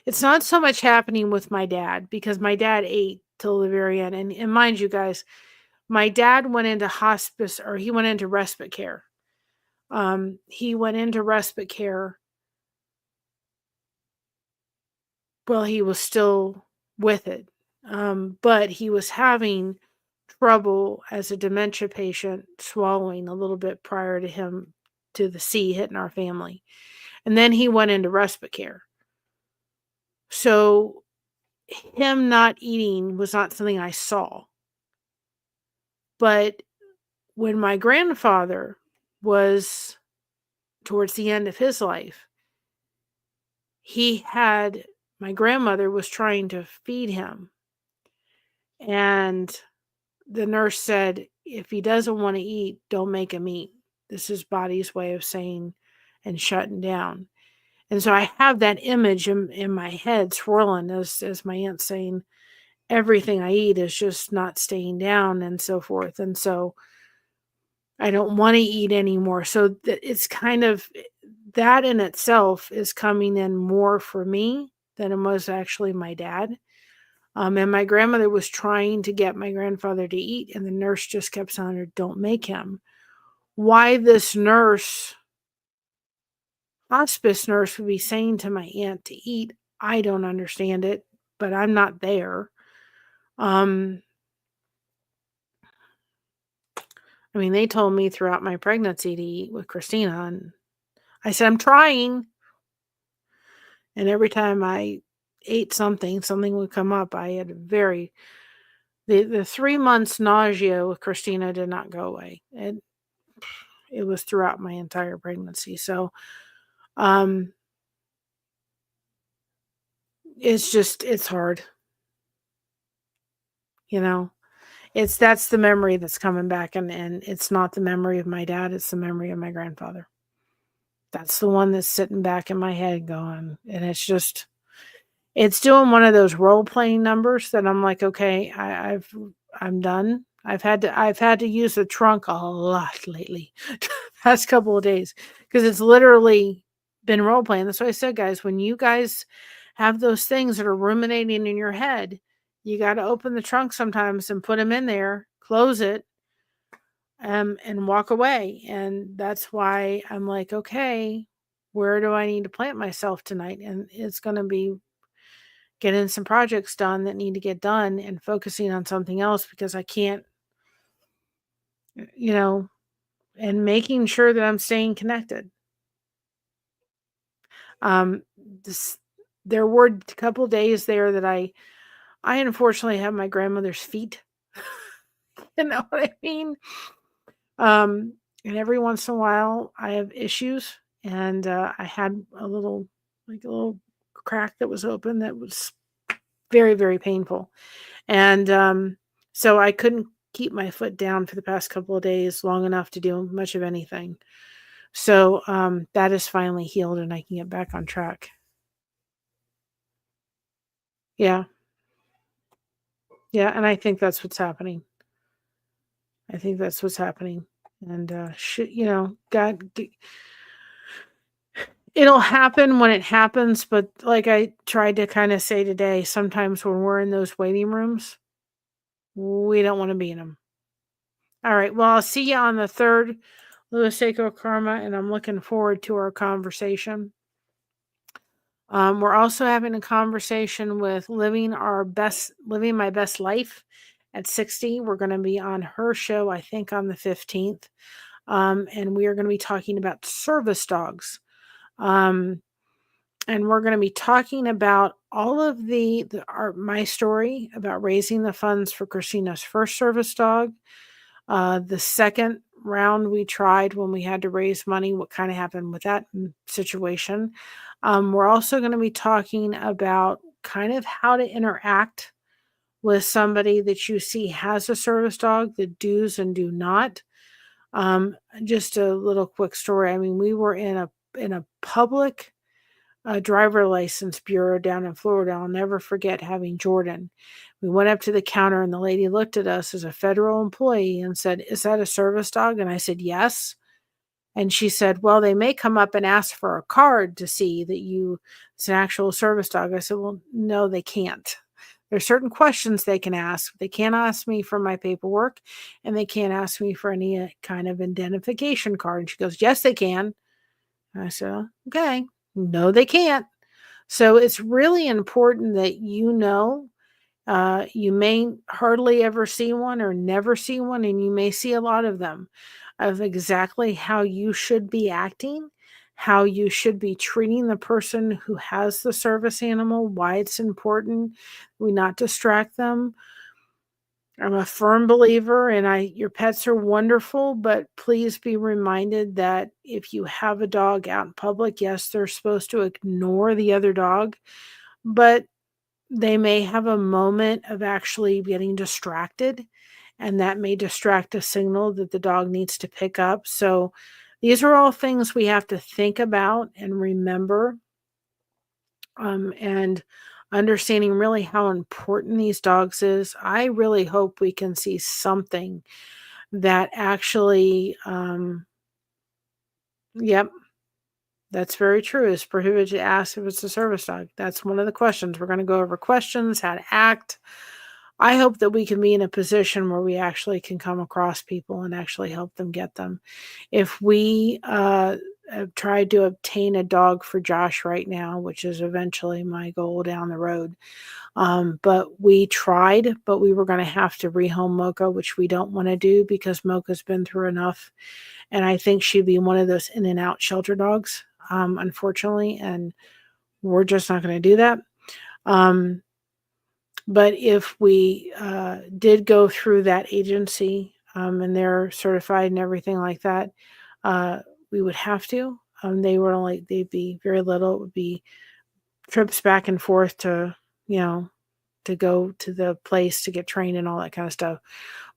It's not so much happening with my dad because my dad ate till the very end. And mind you guys, my dad went into hospice, or he went into respite care. He went into respite care while he was still with it. But he was having trouble as a dementia patient swallowing a little bit prior to the C hitting our family. And then he went into respite care. So him not eating was not something I saw. But when my grandfather was towards the end of his life, my grandmother was trying to feed him. And the nurse said, if he doesn't want to eat, don't make him eat. This is body's way of saying and shutting down. And so I have that image in my head swirling as my aunt saying, everything I eat is just not staying down and so forth. And so I don't want to eat anymore. So it's kind of, that in itself is coming in more for me than it was actually my dad. And my grandmother was trying to get my grandfather to eat, and the nurse just kept telling her, don't make him. Why this hospice nurse would be saying to my aunt to eat, I don't understand it, but I'm not there. I mean, they told me throughout my pregnancy to eat with Christina, and I said, I'm trying. And every time I ate something would come up. I had the 3 months nausea with Christina did not go away. It was throughout my entire pregnancy. So, it's hard. That's the memory that's coming back, and it's not the memory of my dad, it's the memory of my grandfather. That's the one that's sitting back in my head going, and it's doing one of those role-playing numbers that I'm like, okay, I'm done. I've had to use the trunk a lot lately, past couple of days, because it's literally been role-playing. That's why I said, guys, when you guys have those things that are ruminating in your head, you got to open the trunk sometimes and put them in there, close it, and walk away. And that's why I'm like, okay, where do I need to plant myself tonight? And it's going to be getting some projects done that need to get done and focusing on something else, because I can't, and making sure that I'm staying connected. There were a couple days there that I unfortunately have my grandmother's feet. You know what I mean? And every once in a while I have issues, and I had a little crack that was open that was very, very painful. And so I couldn't keep my foot down for the past couple of days long enough to do much of anything. So that is finally healed, and I can get back on track. Yeah. Yeah, and I think that's what's happening. And God, it'll happen when it happens, but like I tried to kind of say today, sometimes when we're in those waiting rooms, we don't want to be in them. All right, well, I'll see you on the 3rd, Luiseco Karma, and I'm looking forward to our conversation. We're also having a conversation with living my best life at 60. We're going to be on her show, I think, on the 15th. And we are going to be talking about service dogs. And we're going to be talking about all of my story about raising the funds for Christina's first service dog. The second round we tried when we had to raise money, what kind of happened with that situation. We're also going to be talking about kind of how to interact with somebody that you see has a service dog, the do's and do not. Just a little quick story. I mean, we were in a public driver license bureau down in Florida. I'll never forget having Jordan. We went up to the counter, and the lady looked at us as a federal employee and said, "Is that a service dog?" And I said, "Yes." And she said, "Well, they may come up and ask for a card to see that it's an actual service dog." I said, "Well, no, they can't. There's certain questions they can ask. They can't ask me for my paperwork, and they can't ask me for any kind of identification card." And she goes, "Yes, they can." And I said, "Okay." "No, they can't." So it's really important that you may hardly ever see one or never see one, and you may see a lot of them, of exactly how you should be acting, how you should be treating the person who has the service animal, why it's important we not distract them. I'm a firm believer, and your pets are wonderful, but please be reminded that if you have a dog out in public, yes, they're supposed to ignore the other dog, but they may have a moment of actually getting distracted, and that may distract a signal that the dog needs to pick up. So these are all things we have to think about and remember, and understanding really how important these dogs is. I really hope we can see something that actually, yep, that's very true. It's prohibited to ask if it's a service dog. That's one of the questions. We're going to go over questions, how to act. I hope that we can be in a position where we actually can come across people and actually help them get them. If we have tried to obtain a dog for Josh right now, which is eventually my goal down the road, but we tried, but we were going to have to rehome Mocha, which we don't want to do because Mocha's been through enough. And I think she'd be one of those in and out shelter dogs, unfortunately. And we're just not going to do that. But if we did go through that agency, and they're certified and everything like that, we would have to. They'd be very little. It would be trips back and forth to, to go to the place to get trained and all that kind of stuff.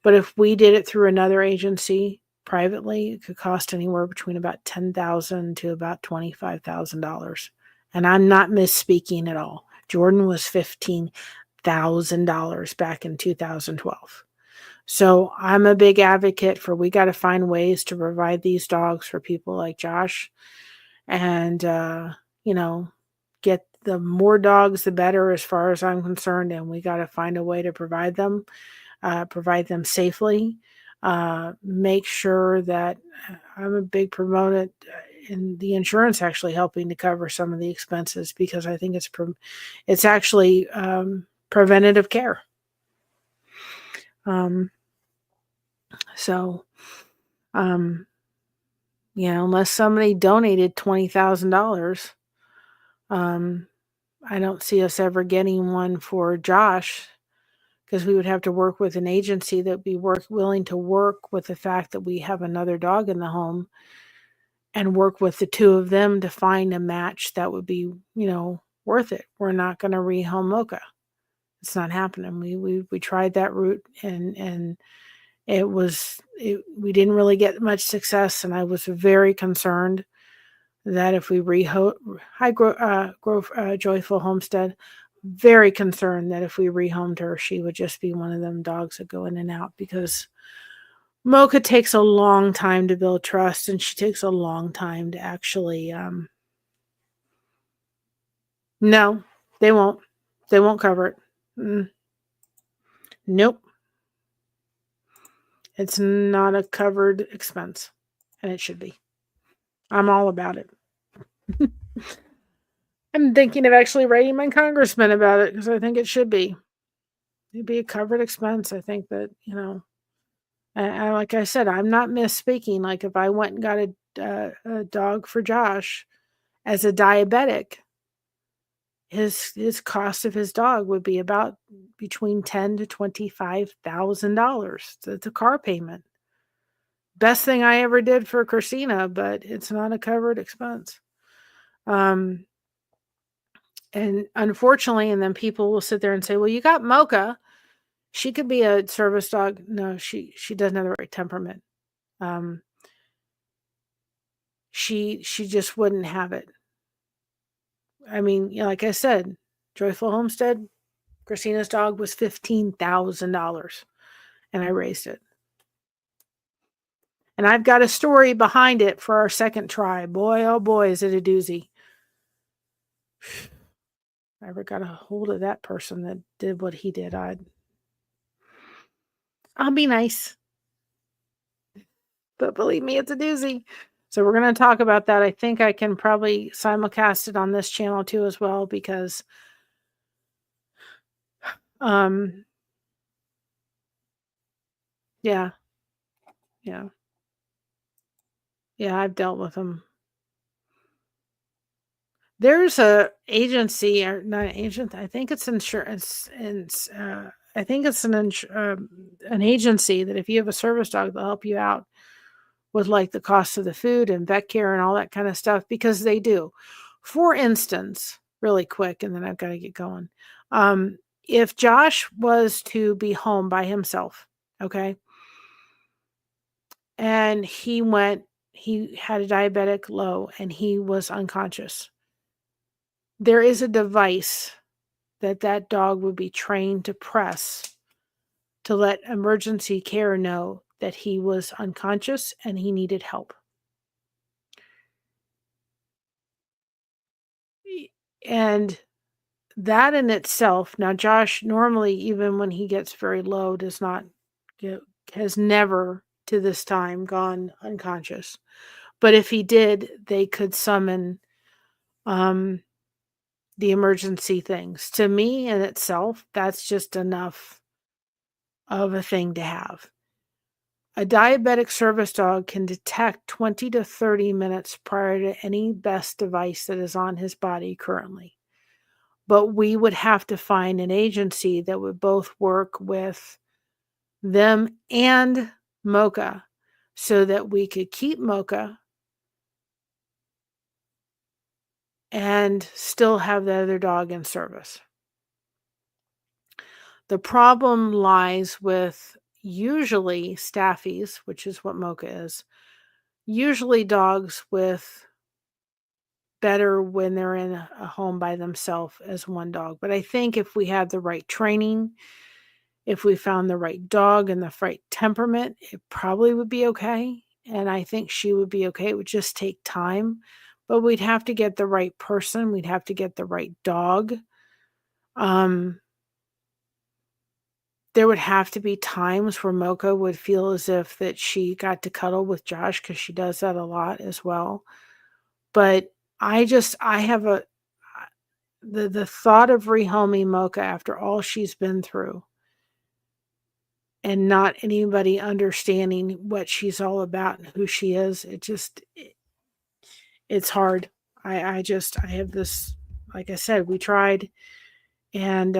But if we did it through another agency privately, it could cost anywhere between about $10,000 to about $25,000. And I'm not misspeaking at all. Jordan was $15,000 back in 2012. So I'm a big advocate for we got to find ways to provide these dogs for people like Josh, and get the more dogs the better as far as I'm concerned, and we got to find a way to provide them safely. Make sure that I'm a big proponent in the insurance actually helping to cover some of the expenses, because I think it's actually preventative care. So, unless somebody donated $20,000, I don't see us ever getting one for Josh, because we would have to work with an agency that would be willing to work with the fact that we have another dog in the home, and work with the two of them to find a match that would be, worth it. We're not going to rehome Mocha. It's not happening. We tried that route, and we didn't really get much success, and I was very concerned that if we Joyful Homestead, very concerned that if we rehomed her, she would just be one of them dogs that go in and out, because Mocha takes a long time to build trust, and she takes a long time to actually, no, they won't cover it. Nope. It's not a covered expense, and it should be. I'm all about it. I'm thinking of actually writing my congressman about it, because I think it should be. It'd be a covered expense. I think that, like I said, I'm not misspeaking. Like if I went and got a dog for Josh as a diabetic, his cost of his dog would be about between $10,000 to $25,000. It's a car payment. Best thing I ever did for Christina, but it's not a covered expense. And unfortunately, and then people will sit there and say, well, you got Mocha. She could be a service dog. No, she doesn't have the right temperament. She just wouldn't have it. I mean, like I said, Joyful Homestead, Christina's dog was $15,000, and I raised it. And I've got a story behind it for our second try. Boy, oh boy, is it a doozy. If I ever got a hold of that person that did what he did, I'll be nice. But believe me, it's a doozy. So we're going to talk about that. I think I can probably simulcast it on this channel too as well, because yeah. I've dealt with them. There's a agency, or not an agent, I think it's insurance, I think it's an agency that if you have a service dog, they'll help you out with like the cost of the food and vet care and all that kind of stuff, because they do. For instance, really quick, and then I've got to get going. If Josh was to be home by himself, okay, and he had a diabetic low and he was unconscious, there is a device that dog would be trained to press to let emergency care know that he was unconscious and he needed help. And that in itself, now Josh normally, even when he gets very low, does not get, has never to this time gone unconscious. But if he did, they could summon the emergency things. To me in itself, that's just enough of a thing to have. A diabetic service dog can detect 20 to 30 minutes prior to any best device that is on his body currently. But we would have to find an agency that would both work with them and Mocha so that we could keep Mocha and still have the other dog in service. The problem lies with usually staffies, which is what Mocha is, usually dogs with better when they're in a home by themselves as one dog. But I think if we had the right training, if we found the right dog and the right temperament, it probably would be okay. And I think she would be okay. It would just take time, but we'd have to get the right person. We'd have to get the right dog. There would have to be times where Mocha would feel as if that she got to cuddle with Josh, because she does that a lot as well. But I have the thought of rehoming Mocha after all she's been through and not anybody understanding what she's all about and who she is, it's hard. I have this, like I said, we tried, and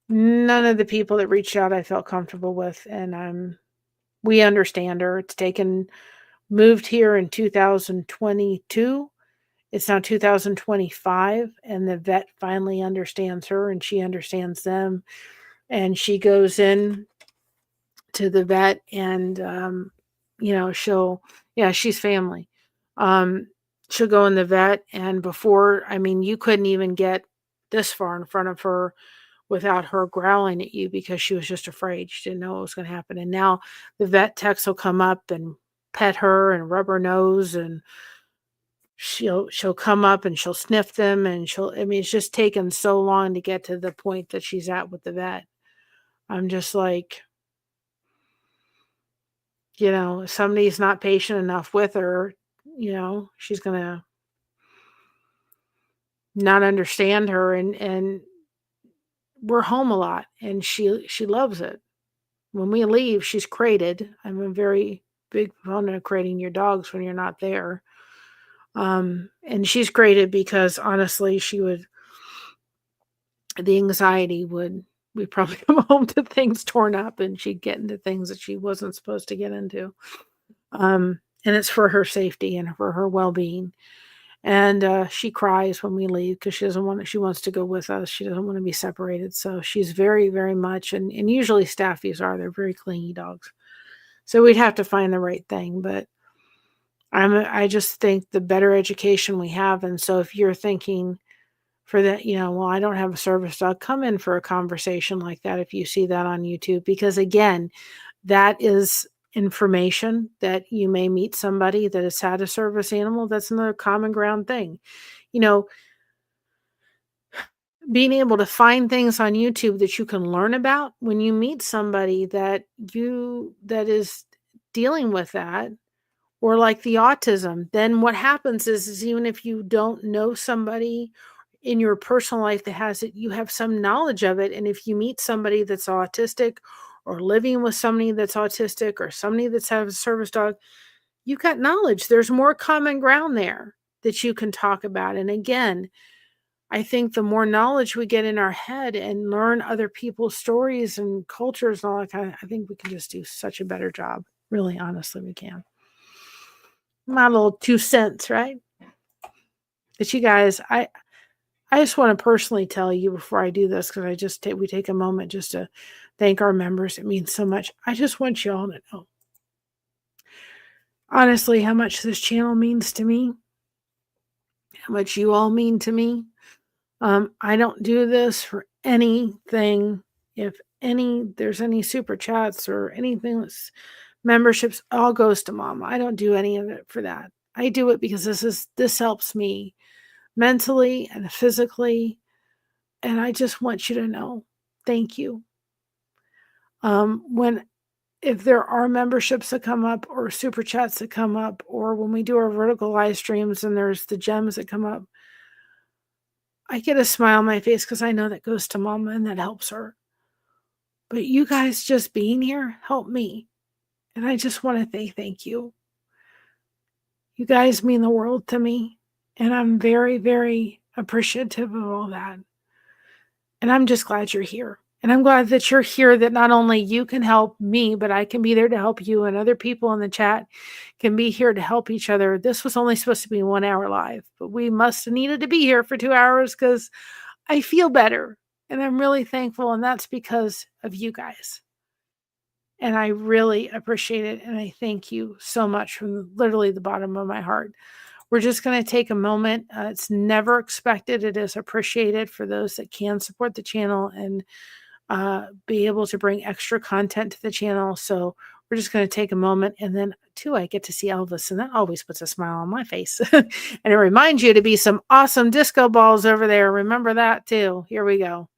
none of the people that reached out I felt comfortable with, and we understand her. Moved here in 2022. It's now 2025, and the vet finally understands her and she understands them. And she goes in to the vet and, she's family. She'll go in the vet, and you couldn't even get this far in front of her without her growling at you because she was just afraid. She didn't know what was going to happen. And now the vet techs will come up and pet her and rub her nose, and she'll come up and she'll sniff them, and it's just taken so long to get to the point that she's at with the vet. I'm just like, if somebody's not patient enough with her, she's going to not understand her. And we're home a lot, and she loves it. When we leave, she's crated. I'm a very big proponent of crating your dogs when you're not there. And she's crated because honestly, the anxiety we'd probably come home to things torn up, and she'd get into things that she wasn't supposed to get into. And it's for her safety and for her well-being. And she cries when we leave because she wants to go with us. She doesn't want to be separated. So she's very, very much, and usually staffies they're very clingy dogs. So we'd have to find the right thing. But I just think the better education we have. And so if you're thinking for that, well, I don't have a service dog, come in for a conversation like that if you see that on YouTube. Because again, that is information that you may meet somebody that has had a service animal. That's another common ground thing. Being able to find things on YouTube that you can learn about when you meet somebody that is dealing with that, or like the autism, then what happens is even if you don't know somebody in your personal life that has it, you have some knowledge of it. And if you meet somebody that's autistic, or living with somebody that's autistic, or somebody that's had a service dog, you got knowledge. There's more common ground there. that you can talk about. And again, I think the more knowledge we get in our head and learn other people's stories and cultures and all that kind of, I think we can just do such a better job. Really, honestly, we can. My little 2 cents, right? But you guys, I just want to personally tell you before I do this, because we take a moment just to thank our members. It means so much. I just want you all to know, honestly, how much this channel means to me, how much you all mean to me. I don't do this for anything. If there's any super chats or anything that's memberships, all goes to Mama. I don't do any of it for that. I do it because this helps me mentally and physically. And I just want you to know, thank you. If there are memberships that come up or super chats that come up, or when we do our vertical live streams and there's the gems that come up, I get a smile on my face because I know that goes to Mama and that helps her. But you guys just being here help me. And I just want to say thank you. You guys mean the world to me. And I'm very, very appreciative of all that. And I'm just glad you're here. And I'm glad that you're here, that not only you can help me, but I can be there to help you, and other people in the chat can be here to help each other. This was only supposed to be 1 hour live, but we must have needed to be here for 2 hours because I feel better. And I'm really thankful. And that's because of you guys. And I really appreciate it. And I thank you so much from literally the bottom of my heart. We're just going to take a moment. It's never expected. It is appreciated for those that can support the channel and be able to bring extra content to the channel. So we're just going to take a moment. And then, too, I get to see Elvis, and that always puts a smile on my face. And it reminds you to be some awesome disco balls over there. Remember that, too. Here we go.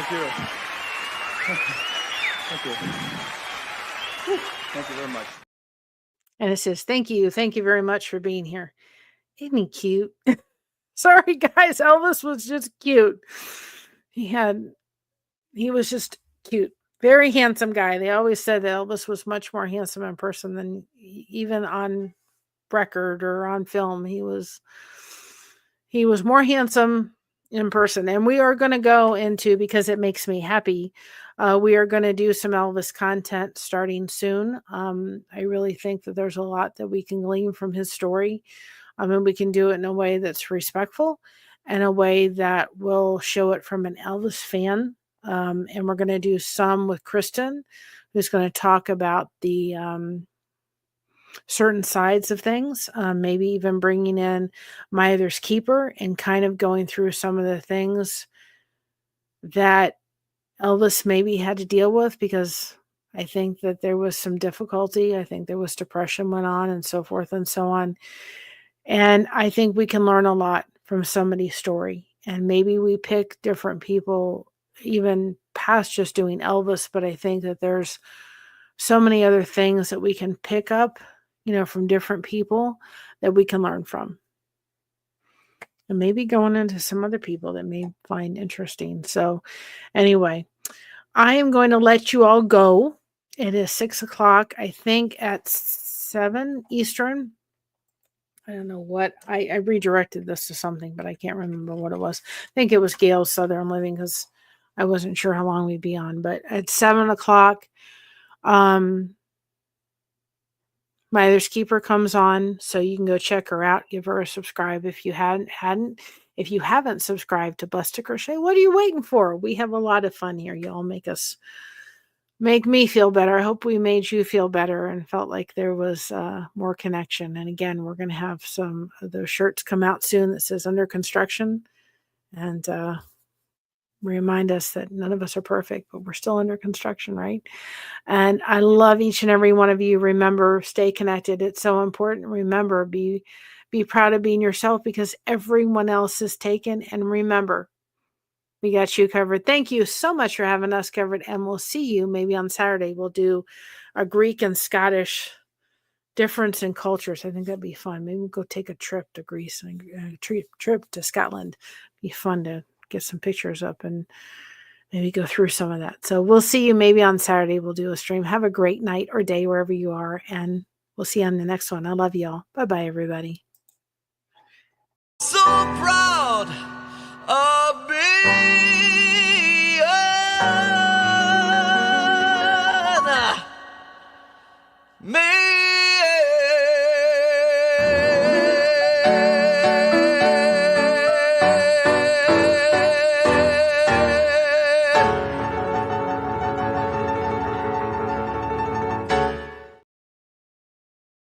Thank you. Thank you. Thank you very much. And it says, thank you very much for being here. Isn't he cute? Sorry, guys. Elvis was just cute. He was just cute. Very handsome guy. They always said that Elvis was much more handsome in person than even on record or on film. He was more handsome in person. And we are going to go into, because it makes me happy, we are going to do some Elvis content starting soon. I really think that there's a lot that we can glean from his story. And we can do it in a way that's respectful and a way that will show it from an Elvis fan. And we're going to do some with Kristen, who's going to talk about the certain sides of things, maybe even bringing in My Other's Keeper and kind of going through some of the things that Elvis maybe had to deal with, because I think that there was some difficulty. I think there was depression went on and so forth and so on. And I think we can learn a lot from somebody's story. And maybe we pick different people, even past just doing Elvis. But I think that there's so many other things that we can pick up, from different people that we can learn from. And maybe going into some other people that may find interesting. So anyway, I am going to let you all go. It is 6:00, I think, at 7 Eastern. I don't know what, I redirected this to something, but I can't remember what it was. I think it was Gail's Southern Living, because I wasn't sure how long we'd be on. But at 7:00, My Other's Keeper comes on, so you can go check her out. Give her a subscribe if you hadn't. If you haven't subscribed to Blessed to Crochet, what are you waiting for? We have a lot of fun here. Y'all make me feel better. I hope we made you feel better and felt like there was more connection. And again, we're going to have some of those shirts come out soon that says Under Construction, and remind us that none of us are perfect, but we're still under construction, right? And I love each and every one of you. Remember, stay connected. It's so important. Remember, be proud of being yourself, because everyone else is taken. And remember, we got you covered. Thank you so much for having us covered. And we'll see you maybe on Saturday. We'll do a Greek and Scottish difference in cultures. I think that'd be fun. Maybe we'll go take a trip to Greece and a trip to Scotland. Be fun to get some pictures up and maybe go through some of that. So we'll see you maybe on Saturday. We'll do a stream. Have a great night or day wherever you are. And we'll see you on the next one. I love y'all. Bye-bye, everybody. So proud of being